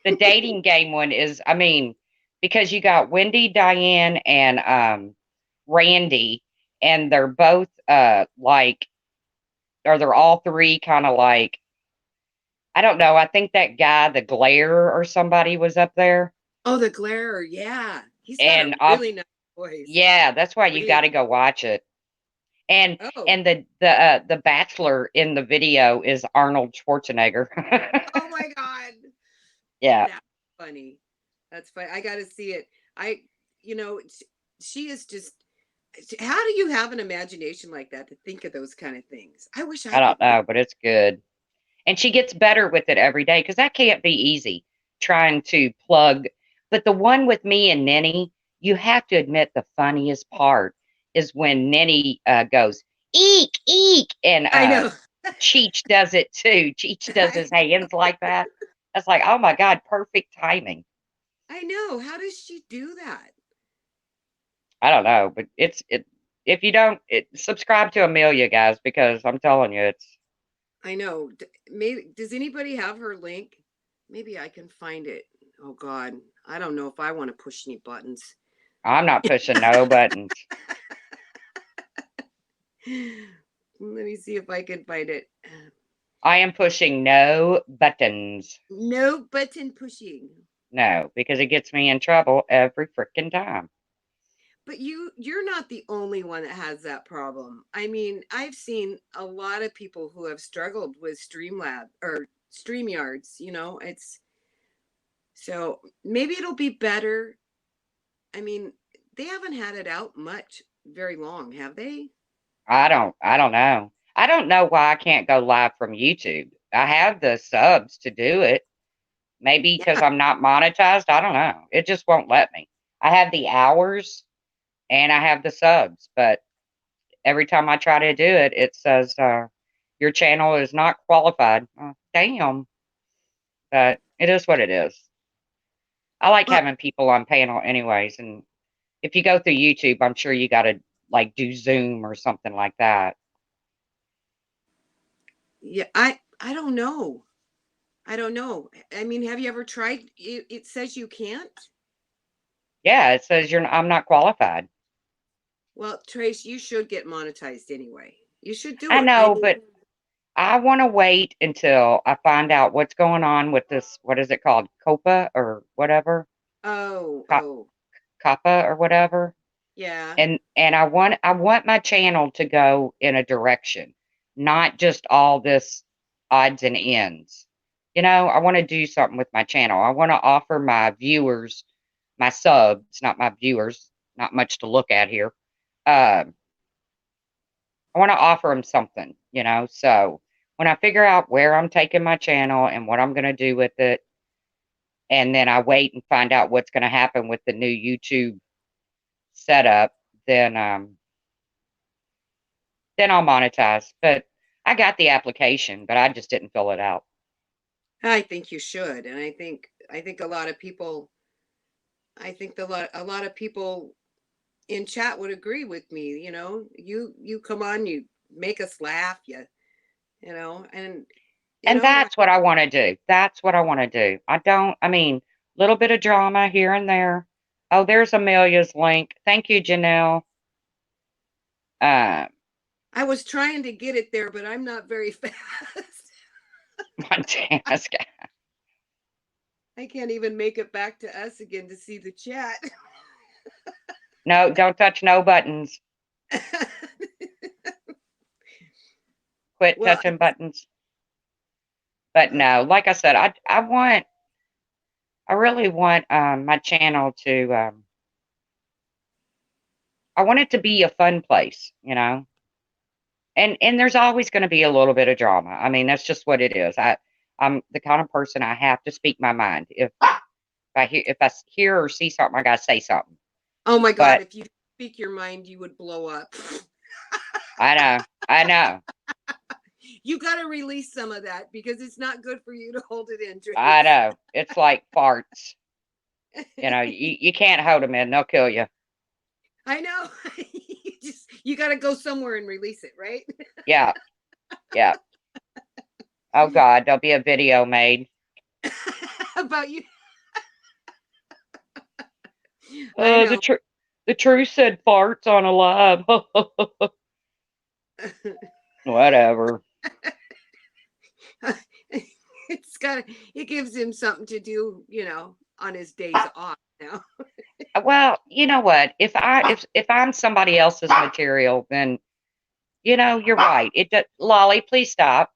The dating game one is, I mean, because you got Wendy, Diane, and Randy, and they're both they're all three kind of like, I don't know. I think that guy, the Glare or somebody, was up there. Oh, the Glare, yeah. He's got a really nice voice. Yeah, that's why you got to go watch it. And the Bachelor in the video is Arnold Schwarzenegger. Oh my God. Yeah. That's funny. That's funny. I got to see it. She is just. How do you have an imagination like that to think of those kind of things? I wish I don't know, but it's good. And she gets better with it every day, because that can't be easy, trying to plug But the one with me and Nenny, you have to admit the funniest part is when Nenny goes, eek, eek, and I know. Cheech does it too. Cheech does his hands like that. That's like, oh my God, perfect timing. I know. How does she do that? I don't know, but if you don't subscribe to Amelia, guys, because I'm telling you, it's I know. Maybe does anybody have her link? Maybe I can find it. Oh God, I don't know if I want to push any buttons. I'm not pushing no buttons. Let me see if I can find it. I am pushing no buttons. No button pushing. No, because it gets me in trouble every freaking time. But you're not the only one that has that problem. I mean, I've seen a lot of people who have struggled with Streamlab or StreamYards, it's so maybe it'll be better. I mean, they haven't had it out very long, have they? I don't know. I don't know why I can't go live from YouTube. I have the subs to do it. Maybe because Yeah. I'm not monetized. I don't know. It just won't let me. I have the hours and I have the subs, but every time I try to do it, it says your channel is not qualified. Oh, damn. But it is what it is. I like Well, having people on panel anyways, and if you go through YouTube, I'm sure you got to like do Zoom or something like that. yeah, I don't know. I don't know. I mean, have you ever tried? It says you can't. Yeah, it says I'm not qualified. Well, Trace, you should get monetized anyway. You should do I it. I know, mean, but I want to wait until I find out what's going on with this. What is it called? COPA or whatever? oh, Co- oh, COPPA or whatever. yeah. And I want my channel to go in a direction, not just all this odds and ends. I want to do something with my channel. I want to offer my viewers, my subs, not my viewers, not much to look at here. Um, I want to offer them something. So when I figure out where I'm taking my channel and what I'm going to do with it, and then I wait and find out what's going to happen with the new YouTube setup, then I'll monetize. But I got the application, but I just didn't fill it out. I think you should, and I think a lot of people. I think a lot of people in chat would agree with me. You come on, you make us laugh, and you And know, that's what I want to do. That's what I want to do. I mean, little bit of drama here and there. Oh, there's Amelia's link. Thank you, Janelle. Uh, I was trying to get it there, but I'm not very fast. Montana's guy. I can't even make it back to us again to see the chat. No, don't touch no buttons. Quit Well, touching buttons. But no, like I said, I really want my channel to I want it to be a fun place. And there's always going to be a little bit of drama. I mean, that's just what it is. I'm the kind of person I have to speak my mind. If I hear or see something, I gotta say something. oh my God, But if you speak your mind, you would blow up. I know, You got to release some of that because it's not good for you to hold it in, I Trace. know. It's like farts. You can't hold them in; they'll kill you. I know. You got to go somewhere and release it, right? Yeah, yeah. Oh God, there'll be a video made. About you. I know. The truth said farts on a live. Whatever. It gives him something to do, on his days off now. Well, you know what? If I'm somebody else's material, then you're right. Lolly, please stop.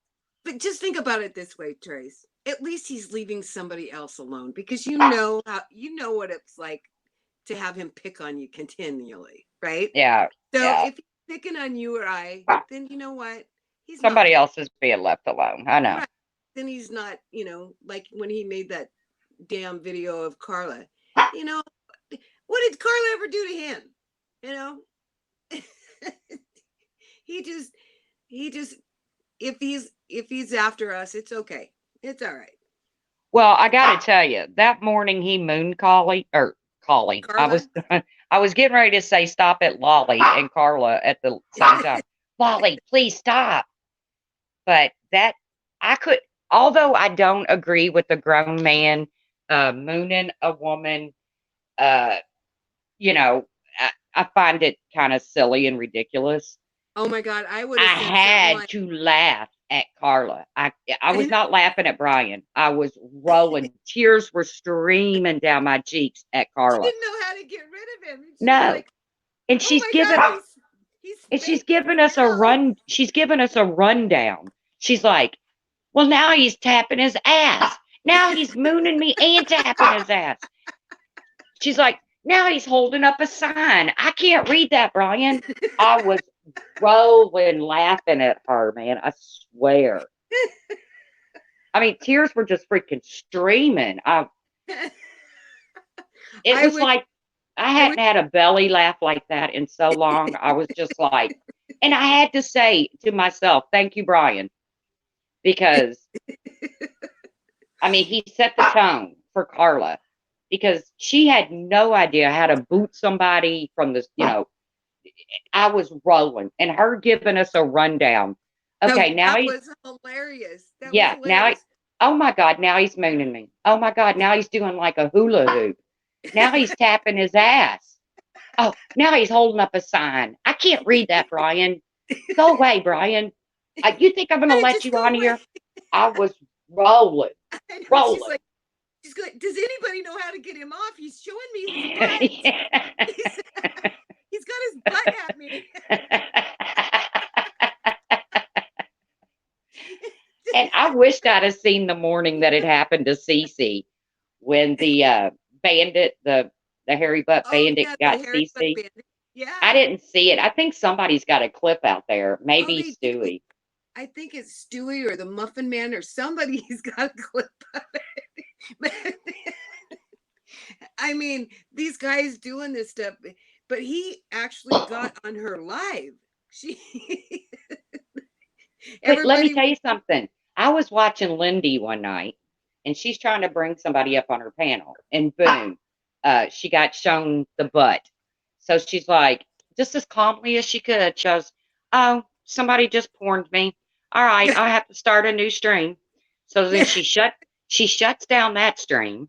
But just think about it this way, Trace. At least he's leaving somebody else alone because what it's like to have him pick on you continually, right? Yeah, So yeah. if he's picking on you or I, then you know what? He's not Somebody else is being left alone. I know. right. Then he's not, like when he made that damn video of Carla. You know, what did Carla ever do to him? You know, he just if he's after us, it's okay. It's all right. Well, I gotta tell you, that morning he moon Collie or Collie. Carla. I was getting ready to say stop at Lolly and Carla at the same time. Lolly, please stop. But that I could, although I don't agree with the grown man mooning a woman, uh, you know, I find it kind of silly and ridiculous. Oh my God, I would I have said something had like, to laugh at Carla. I was I, not laughing at Brian. I was rolling. Tears were streaming down my cheeks at she Carla. didn't know how to get rid of him. And she's No. like, And oh my God, he's she's spanking given me us a now. she's given us a rundown. She's like, well, now he's tapping his ass. Now he's mooning me and tapping his ass. She's like, now he's holding up a sign. I can't read that, Brian. I was rolling laughing at her, man. I swear. I mean, tears were just freaking streaming. It I was would like I I would hadn't had a belly laugh like that in so long. I was just like, and I had to say to myself, thank you, Brian, because I mean, he set the tone for Carla because she had no idea how to boot somebody from this, I was rolling and her giving us a rundown. Okay, now that he's, was hilarious. That was yeah, hilarious. oh my God, now he's mooning me. Oh my God, now he's doing like a hula hoop. Now he's tapping his ass. Oh, now he's holding up a sign. I can't read that, Brian. Go away, Brian. You think I'm going to let Just you go on away. here? I was rolling, I know. rolling. She's like, does anybody know how to get him off? He's showing me his butt. He's got his butt at me. And I wished I'd have seen the morning that it happened to Cece when the bandit, the hairy butt Oh bandit yeah, the got hairy butt Cece. bandit. Yeah. I didn't see it. I think somebody's got a clip out there. Oh, Maybe they do. Stewie. I think it's Stewie or the Muffin Man or somebody's got a clip of it. I mean, these guys doing this stuff, but he actually got on her live. She But let me everybody tell you something. I was watching Lindy one night, and she's trying to bring somebody up on her panel, and boom, she got shown the butt. So she's like, just as calmly as she could, she goes, "Oh, somebody just porned me. All right, I have to start a new stream." So then she shuts down that stream,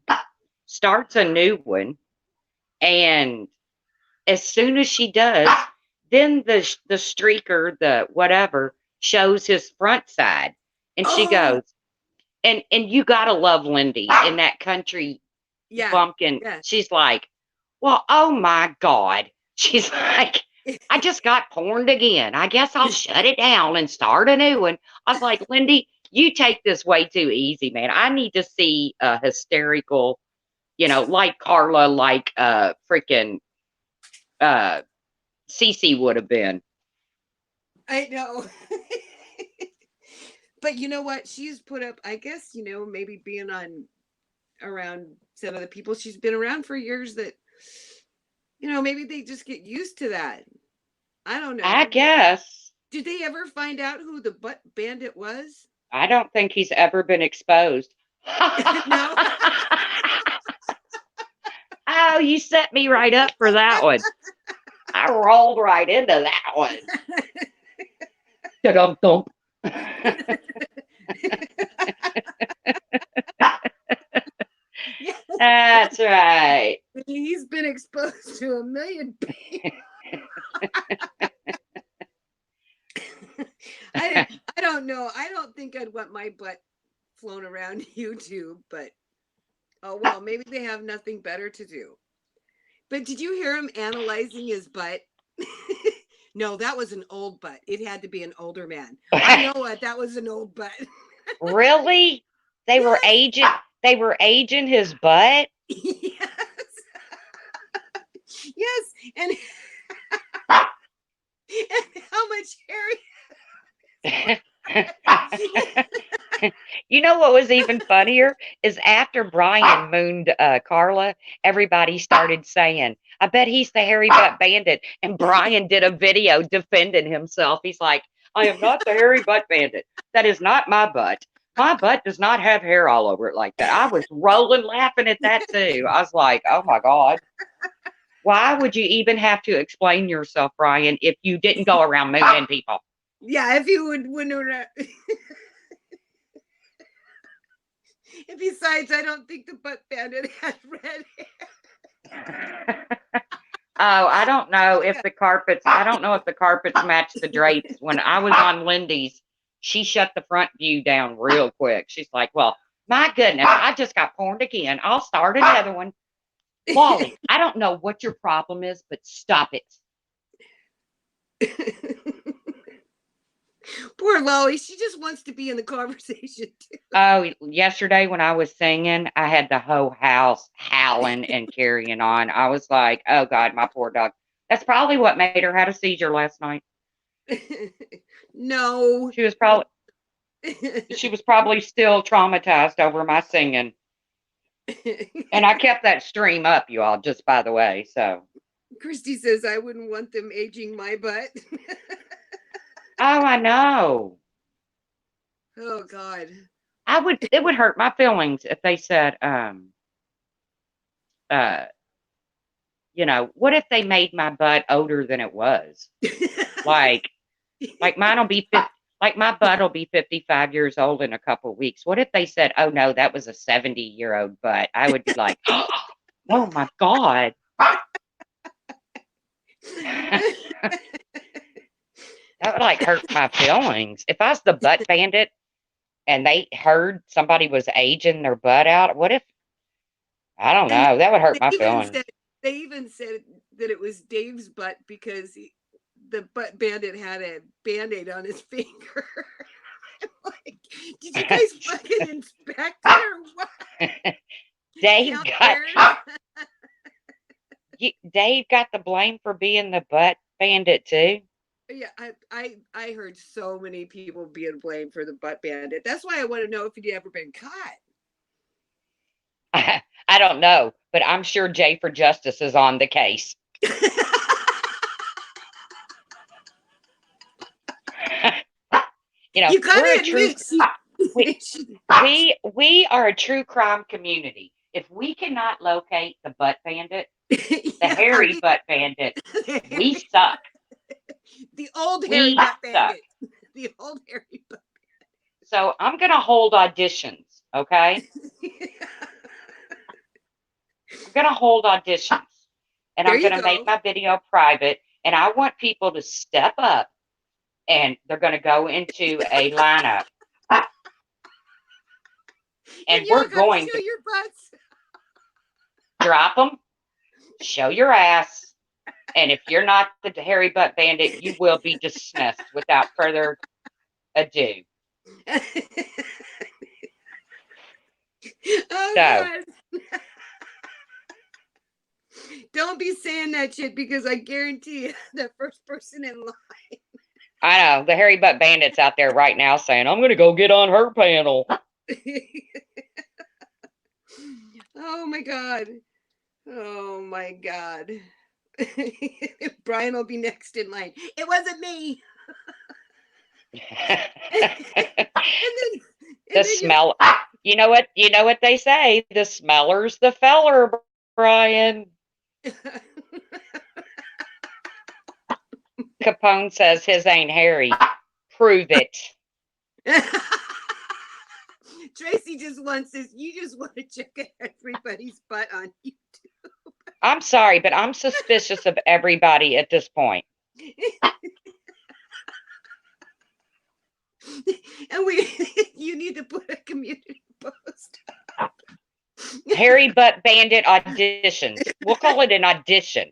starts a new one, and as soon as she does, then the streaker, the whatever, shows his front side, and she Oh goes, and you gotta love Lindy in that country yeah. bumpkin. Yeah. She's like, well, oh my God. She's like, I just got porned again. I guess I'll shut it down and start a new one. I was like, Lindy, you take this way too easy, man. I need to see a hysterical, like Carla, like freaking uh Cece would have been. I know. But you know what? She's put up, I guess, maybe being on around some of the people she's been around for years that, maybe they just get used to that. I don't I know. guess. Did they ever find out who the butt bandit was? I don't think he's ever been exposed. No. Oh, you set me right up for that one. I rolled right into that one. Da-dum-thump. That's right. He's been exposed to a million people. I don't know. I don't think I'd want my butt flown around YouTube, but oh well, maybe they have nothing better to do. But did you hear him analyzing his butt? No, that was an old butt. It had to be an older man. I know what, that was an old butt. Really? They were aging his butt? Yes. Yes. And how much hair You know what was even funnier is after Brian mooned Carla, everybody started saying, I bet he's the hairy butt bandit. And Brian did a video defending himself. He's like, I am not the hairy butt bandit. That is not my butt. My butt does not have hair all over it like that. I was rolling laughing at that too. I was like, oh my God. Why would you even have to explain yourself, Brian, if you didn't go around mooning people? Yeah, if you wouldn't. And besides, I don't think the butt bandit has red hair. Oh, I don't know if the carpets match the drapes. When I was on Lindy's, she shut the front view down real quick. She's like, well, my goodness, I just got porned again. I'll start another one. Wally, I don't know what your problem is, but stop it. Poor Lolly, she just wants to be in the conversation too. Oh, yesterday when I was singing, I had the whole house howling and carrying on. I was like, oh God, my poor dog. That's probably what made her have a seizure last night. No. She was probably still traumatized over my singing. And I kept that stream up, you all, just by the way. So Christy says I wouldn't want them aging my butt. oh, I know. Oh God. It would hurt my feelings if they said, you know, what if they made my butt older than it was? Like mine will be my butt will be 55 years old in a couple of weeks. What if they said, oh no, that was a 70-year-old butt? I would be like, oh my God. That would like hurt my feelings. If I was the butt bandit and they heard somebody was aging their butt out, what if, I don't know, that would hurt my feelings. They even said that it was Dave's butt because the butt bandit had a Band-Aid on his finger. Like, did you guys fucking inspect it or what? Dave got the blame for being the butt bandit too. Yeah, I heard so many people being blamed for the butt bandit. That's why I want to know if he'd ever been caught. I don't know, but I'm sure Jay for Justice is on the case. You know, we are a true crime community. If we cannot locate the butt bandit, the hairy butt bandit, we suck. The old hairy butt bandit. The old hairy butt bandit. So I'm gonna hold auditions, okay? I'm gonna hold auditions, and I'm gonna make my video private, and I want people to step up, and they're gonna go into a lineup, and we're going to your butts. Drop them, show your ass, and if you're not the hairy butt bandit, you will be dismissed without further ado. Oh, God. Don't be saying that shit because I guarantee you the first person in line. I know. The hairy butt bandit's out there right now saying, I'm going to go get on her panel. Oh, my God. Oh, my God. Brian will be next in line. It wasn't me. The smell. You know what they say? The smeller's the feller, Brian. Capone says his ain't hairy. Prove it. Tracy just wants this. You just want to check everybody's butt on YouTube. I'm sorry, but I'm suspicious of everybody at this point. And you need to put a community post up. Hairy butt bandit auditions. We'll call it an audition.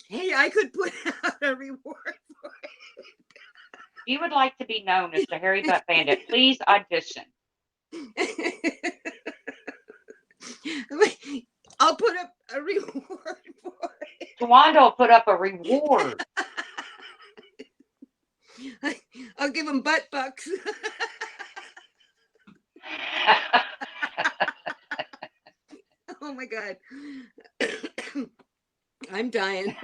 Hey, I could put out a reward for it. If you would like to be known as the hairy butt bandit, please audition. I'll put up a reward for it. Tawanda will put up a reward. I'll give them butt bucks. God. I'm dying.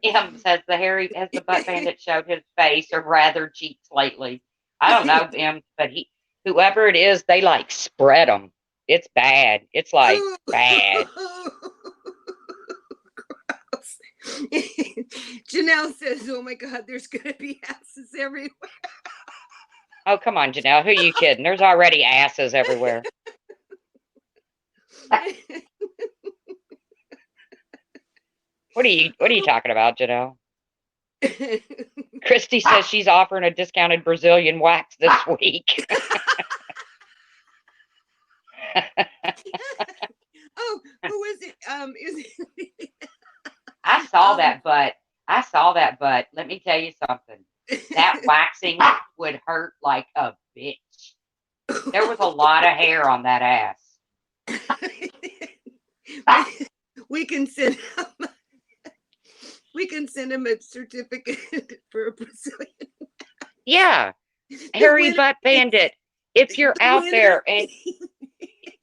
Em says has the butt bandit showed his face or rather cheeks lately? I don't know, Em, but whoever it is, they like spread them. It's bad. It's like bad. Janelle says, "Oh my God, there's gonna be asses everywhere." Oh, come on, Janelle. Who are you kidding? There's already asses everywhere. What are you talking about, Janelle? Christy says she's offering a discounted Brazilian wax this week. Oh, who is it? Is it? I saw that butt. I saw that butt. Let me tell you something. That waxing would hurt like a bitch. There was a lot of hair on that ass. We can send him. We can send him a certificate for a Brazilian. Yeah, Hairy Butt Bandit. If you're out there and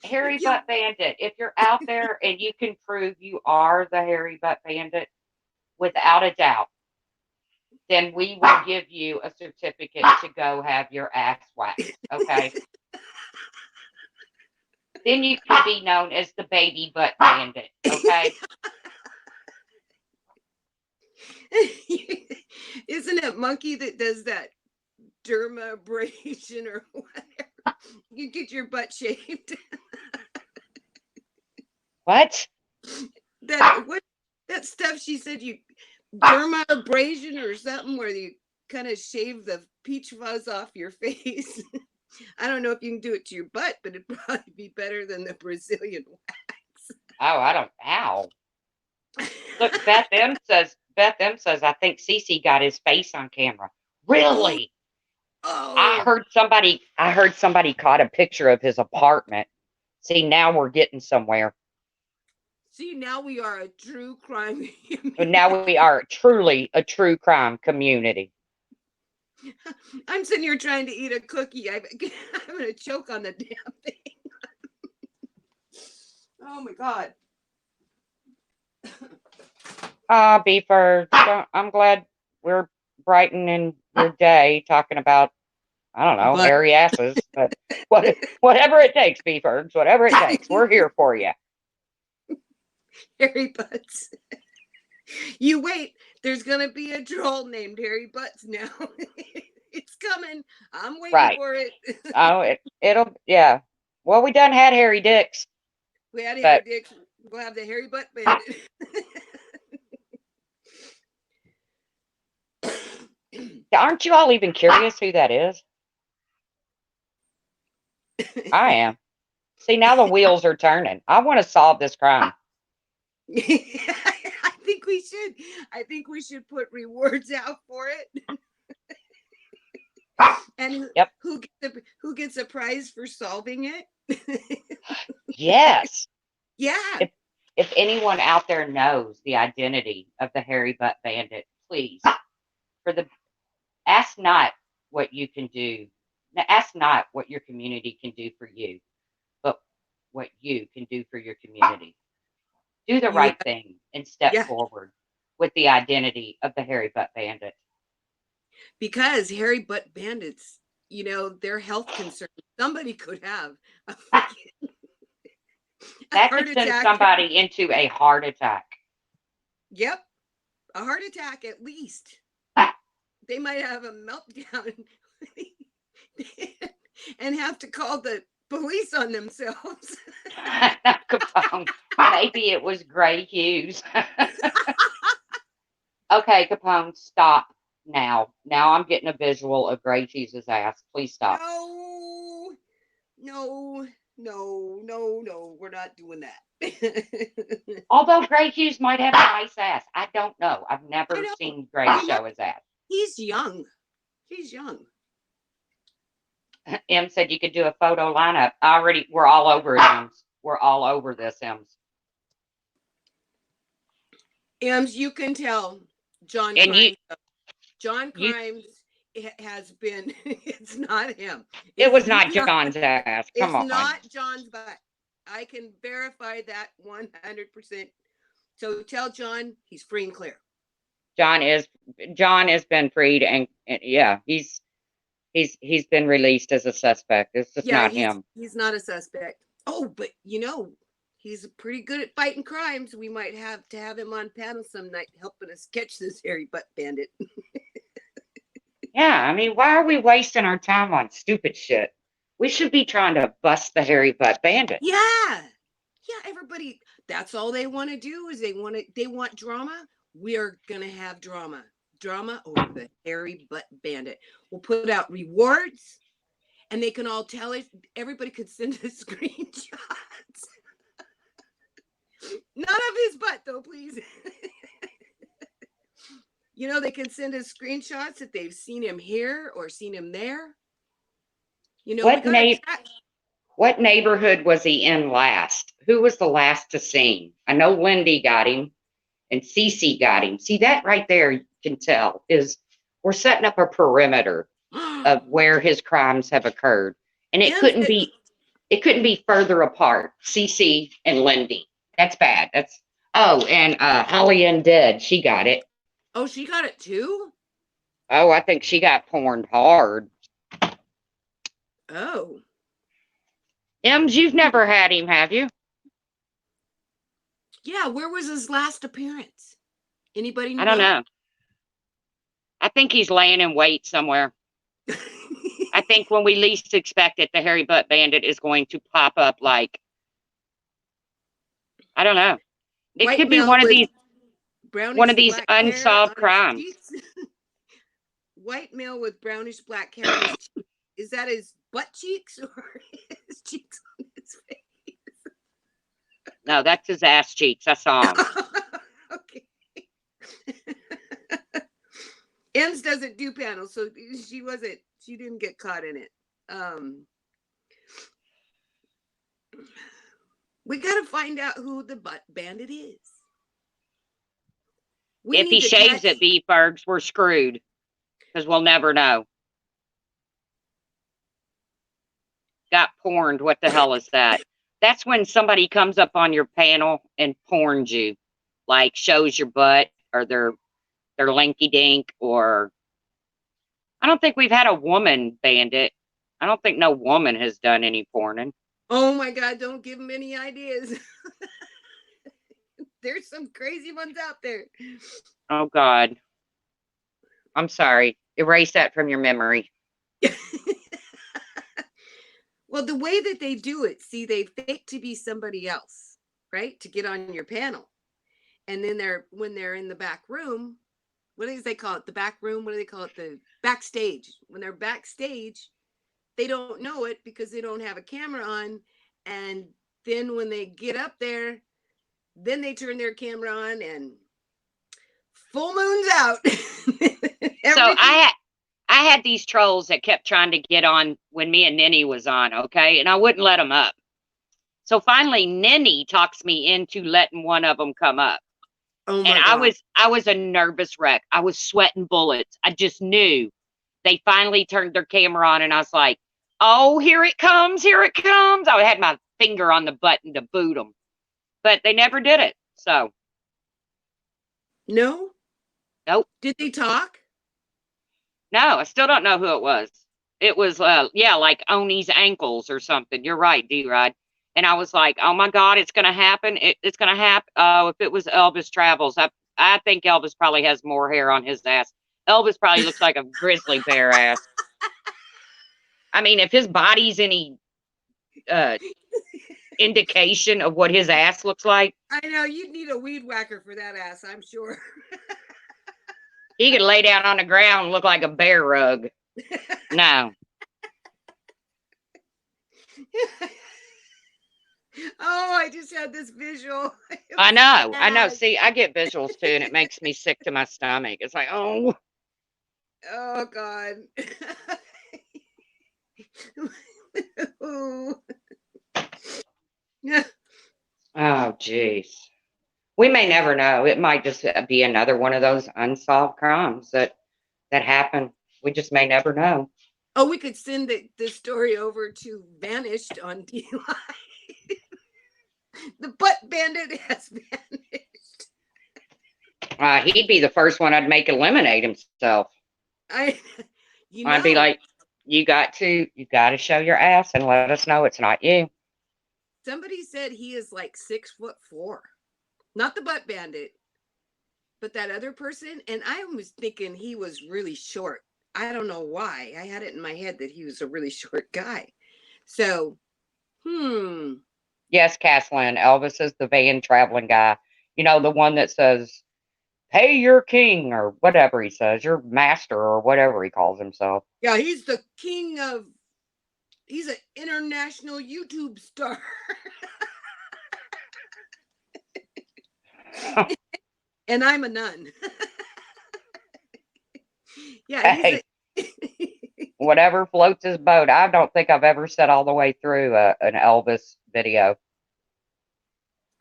Hairy Butt Bandit, if you're out there and you can prove you are the Hairy Butt Bandit, without a doubt, then we will give you a certificate to go have your ass waxed. Okay. Then you can be known as the Baby Butt Bandit. Okay. Isn't it Monkey that does that dermabrasion or whatever? You get your butt shaved. What? That stuff she said you dermabrasion or something where you kind of shave the peach fuzz off your face. I don't know if you can do it to your butt, but it'd probably be better than the Brazilian wax. Oh, I don't. Ow. Look, Beth M says, I think Cece got his face on camera. Really? Oh. I heard somebody caught a picture of his apartment. See, now we're getting somewhere. See, now we are a true crime community. Now we are truly a true crime community. I'm sitting here trying to eat a cookie. I'm going to choke on the damn thing. Oh, my God. Beefer, I'm glad we're brightening your day talking about, I don't know, hairy asses. But whatever it takes, Beefers, whatever it takes, we're here for you. Hairy Butts. You wait. There's going to be a troll named Hairy Butts now. It's coming. I'm waiting for it. Oh, it'll, yeah. Well, we done had hairy dicks. We had hairy dicks. We'll have the Hairy Butt Bandit. Aren't you all even curious who that is? I am. See, now the wheels are turning. I want to solve this crime. I think we should. I think we should put rewards out for it. And who gets a prize for solving it? Yes. Yeah. If anyone out there knows the identity of the Hairy Butt Bandit, please, ask not what you can do. Ask not what your community can do for you, but what you can do for your community. Do the right thing and step forward with the identity of the Hairy Butt Bandit. Because Hairy Butt Bandits, their health concerns. Somebody could have that could send somebody into a heart attack. Yep. A heart attack at least. They might have a meltdown and have to call the police on themselves. Capone. Maybe it was Gray Hughes. Okay, Capone, stop now. Now I'm getting a visual of Gray Hughes' ass. Please stop. No. We're not doing that. Although Gray Hughes might have a nice ass. I don't know. I've never seen Gray show his ass. He's young. Em said you could do a photo lineup. We're all over it, Ems. We're all over this, Ems. Ems, you can tell John Crimes has been, it's not him. It was not John's ass. Come on. It's not John's butt. I can verify that 100%. So tell John he's free and clear. John has been freed, and yeah, he's been released as a suspect. It's just Yeah, not him. he's not a suspect. Oh, but he's pretty good at fighting crimes. We might have to have him on panel some night helping us catch this hairy butt bandit. Yeah, I mean, why are we wasting our time on stupid shit? We should be trying to bust the hairy butt bandit. Yeah. Everybody, that's all they want to do is they want drama. We are going to have drama over the hairy butt bandit. We'll put out rewards and they can all tell it. Everybody could send us screenshots. None of his butt though, please. They can send us screenshots that they've seen him here or seen him there. What neighborhood was he in last? Who was the last to see him? I know Lindy got him and Cece got him. See, that right there, you can tell, is we're setting up a perimeter of where his crimes have occurred. And it couldn't be further apart. Cece and Lindy. That's bad. And Holly Undead, she got it. Oh, she got it too? Oh, I think she got porned hard. Oh. Ems, you've never had him, have you? Yeah, where was his last appearance? Anybody know? I don't know. I think he's laying in wait somewhere. I think when we least expect it, the hairy butt bandit is going to pop up like, I don't know. It could be one of these unsolved crimes. White male with brownish black hair. Is that his butt cheeks or his cheeks on his face? No, that's his ass cheeks. I saw him. Okay. Ems doesn't do panels, so she didn't get caught in it. We got to find out who the butt bandit is. If he shaves at Beefberg's, we're screwed because we'll never know. Got porned. What the hell is that? That's when somebody comes up on your panel and porns you, like shows your butt or their linky dink, or I don't think we've had a woman bandit. I don't think no woman has done any porning. Oh my God, don't give them any ideas. There's some crazy ones out there. Oh God. I'm sorry. Erase that from your memory. Well, the way that they do it, see, they fake to be somebody else, right? To get on your panel. And then when they're in the back room, what do they call it? The back room? What do they call it? The backstage. When they're backstage, they don't know it because they don't have a camera on. And then when they get up there, then they turn their camera on and full moon's out. So I had these trolls that kept trying to get on when me and Ninny was on, okay? And I wouldn't let them up. So finally, Ninny talks me into letting one of them come up. Oh my and God. I was a nervous wreck. I was sweating bullets. I just knew. They finally turned their camera on, and I was like, oh, here it comes, here it comes. I had my finger on the button to boot them. But they never did it, so. No? Nope. Did they talk? No, I still don't know who it was. It was, like Oni's ankles or something. You're right, D-Rod. And I was like, oh, my God, it's going to happen. It's going to happen. Oh, if it was Elvis Travels, I think Elvis probably has more hair on his ass. Elvis probably looks like a grizzly bear ass. I mean, if his body's any indication of what his ass looks like. I know, you'd need a weed whacker for that ass, I'm sure. He could lay down on the ground and look like a bear rug. No. Oh, I just had this visual. I know. See, I get visuals too, and it makes me sick to my stomach. It's like, oh. Oh, God. Oh, jeez. We may never know. It might just be another one of those unsolved crimes that happen. We just may never know. Oh, we could send the story over to Vanished on DLive. bandit has vanished. He'd be the first one I'd make eliminate himself. I'd be like, you got to show your ass and let us know it's not you. Somebody said he is like 6'4", not the butt bandit, but that other person. And I was thinking he was really short. I don't know why. I had it in my head that he was a really short guy. So, Yes, Caslin, Elvis is the van traveling guy. You know, the one that says, "Hey, your king," or whatever he says, your master, or whatever he calls himself. Yeah, he's the king of. He's an international YouTube star. And I'm a nun. Yeah, hey, whatever floats his boat. I don't think I've ever sat all the way through an Elvis video.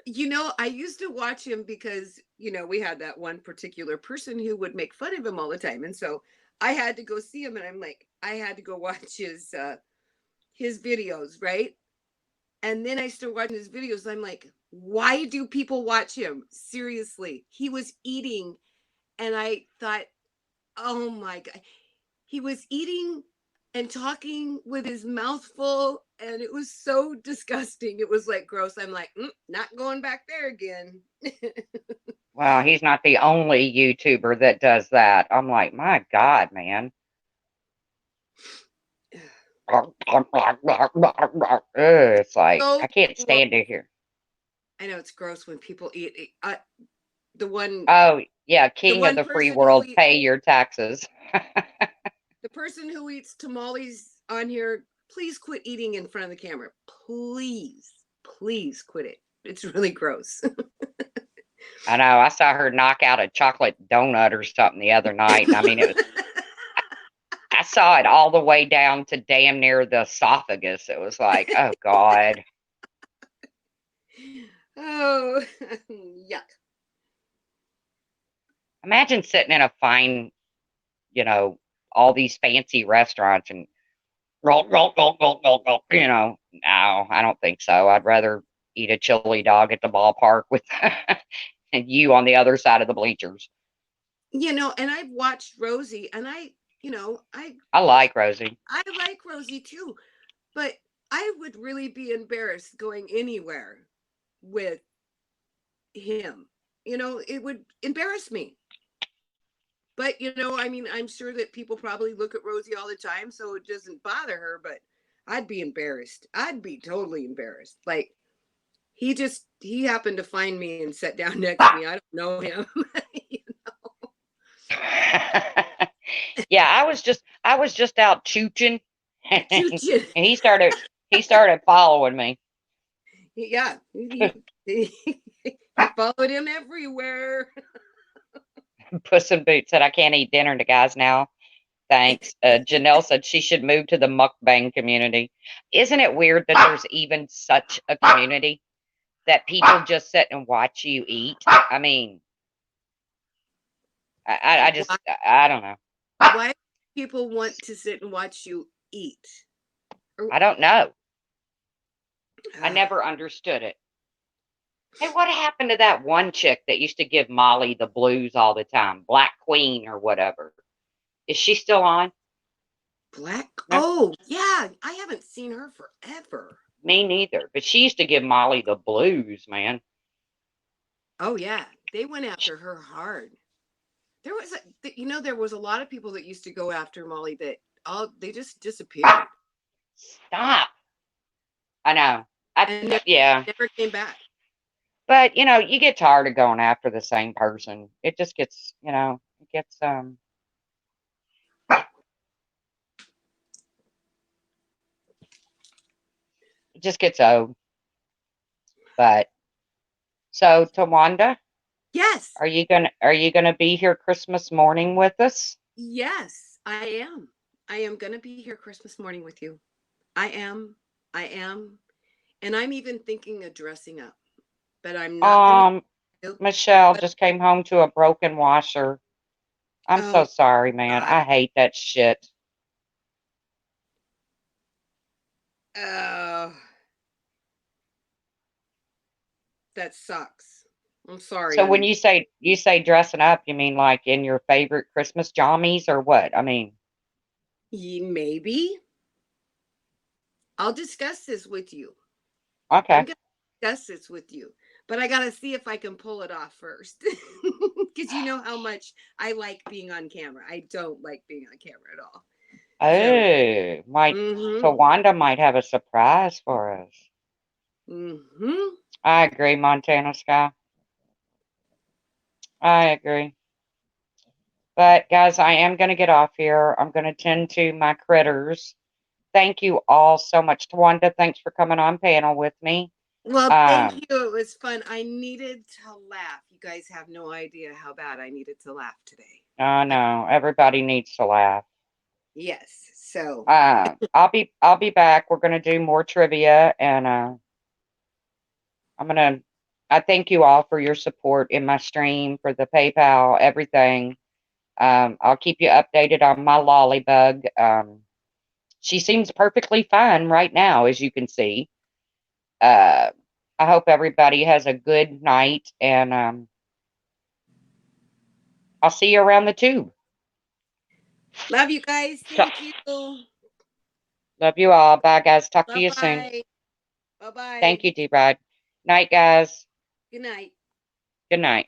You know, I used to watch him because, you know, we had that one particular person who would make fun of him all the time. And so I had to go see him, and I'm like, I had to go watch his videos, right? And then I started watching his videos. I'm like, why do people watch him? Seriously. He was eating, and I thought, oh my God. He was eating and talking with his mouth full, and it was so disgusting. It was like gross. I'm like, not going back there again. Well, he's not the only YouTuber that does that. I'm like, my God, man. It's like, I can't stand it here. I know it's gross when people eat. The one. Oh, yeah, king of the free world, pay your taxes. The person who eats tamales on here, please quit eating in front of the camera. Please, please quit it. It's really gross. I know. I saw her knock out a chocolate donut or something the other night. And I mean, it was. I saw it all the way down to damn near the esophagus. It was like, oh God. Oh, yuck. Imagine sitting in a fine, you know, all these fancy restaurants and roll, you know, no, I don't think so. I'd rather eat a chili dog at the ballpark with and you on the other side of the bleachers. You know, and I've watched Rosie, and I like Rosie. I like Rosie too, but I would really be embarrassed going anywhere with him. You know, it would embarrass me. But, you know, I mean, I'm sure that people probably look at Rosie all the time, so it doesn't bother her, but I'd be embarrassed. I'd be totally embarrassed. Like, he happened to find me and sat down next to me. I don't know him. You know? Yeah, I was just out chooching, and he started following me. Yeah, he followed him everywhere. Puss in Boots said, I can't eat dinner to guys now. Thanks. Janelle said she should move to the mukbang community. Isn't it weird that there's even such a community that people just sit and watch you eat? I mean, I don't know. Why do people want to sit and watch you eat? I don't know. I never understood it. Hey, what happened to that one chick that used to give Molly the blues all the time? Black Queen or whatever. Is she still on? No? Oh, yeah. I haven't seen her forever. Me neither. But she used to give Molly the blues, man. Oh, yeah. They went after her hard. There was a lot of people that used to go after Molly that they just disappeared. Stop. I know. Never came back. But, you know, you get tired of going after the same person. It just gets, you know, it just gets old. But so Tawanda? Yes. Are you gonna be here Christmas morning with us? Yes, I am. I am gonna be here Christmas morning with you. I am. And I'm even thinking of dressing up. But I'm not Michelle just came home to a broken washer. I'm so sorry, man. God. I hate that shit. That's that sucks. I'm sorry. So when honey. you say dressing up, you mean like in your favorite Christmas jammies or what? I mean, Maybe I'll discuss this with you. okay. I'm gonna discuss this with you, but I gotta see if I can pull it off first, because you know how much I like being on camera. I don't like being on camera at all. So, Oh, Tawanda might have a surprise for us. mm-hmm. I agree, Montana Sky. I agree. But guys, I am going to get off here. I'm going to tend to my critters. Thank you all so much. Tawanda, thanks for coming on panel with me. Well, thank you. It was fun. I needed to laugh. You guys have no idea how bad I needed to laugh today. I know everybody needs to laugh. Yes. So I'll be back. We're gonna do more trivia, and I thank you all for your support in my stream, for the PayPal, everything. I'll keep you updated on my lollybug. She seems perfectly fine right now, as you can see. I hope everybody has a good night, and I'll see you around the tube. love you guys. Thank you. Love you all. Bye, guys. Talk to you soon. Bye-bye. Bye-bye. Thank you, D-Rod. Night, guys. Good night. Good night.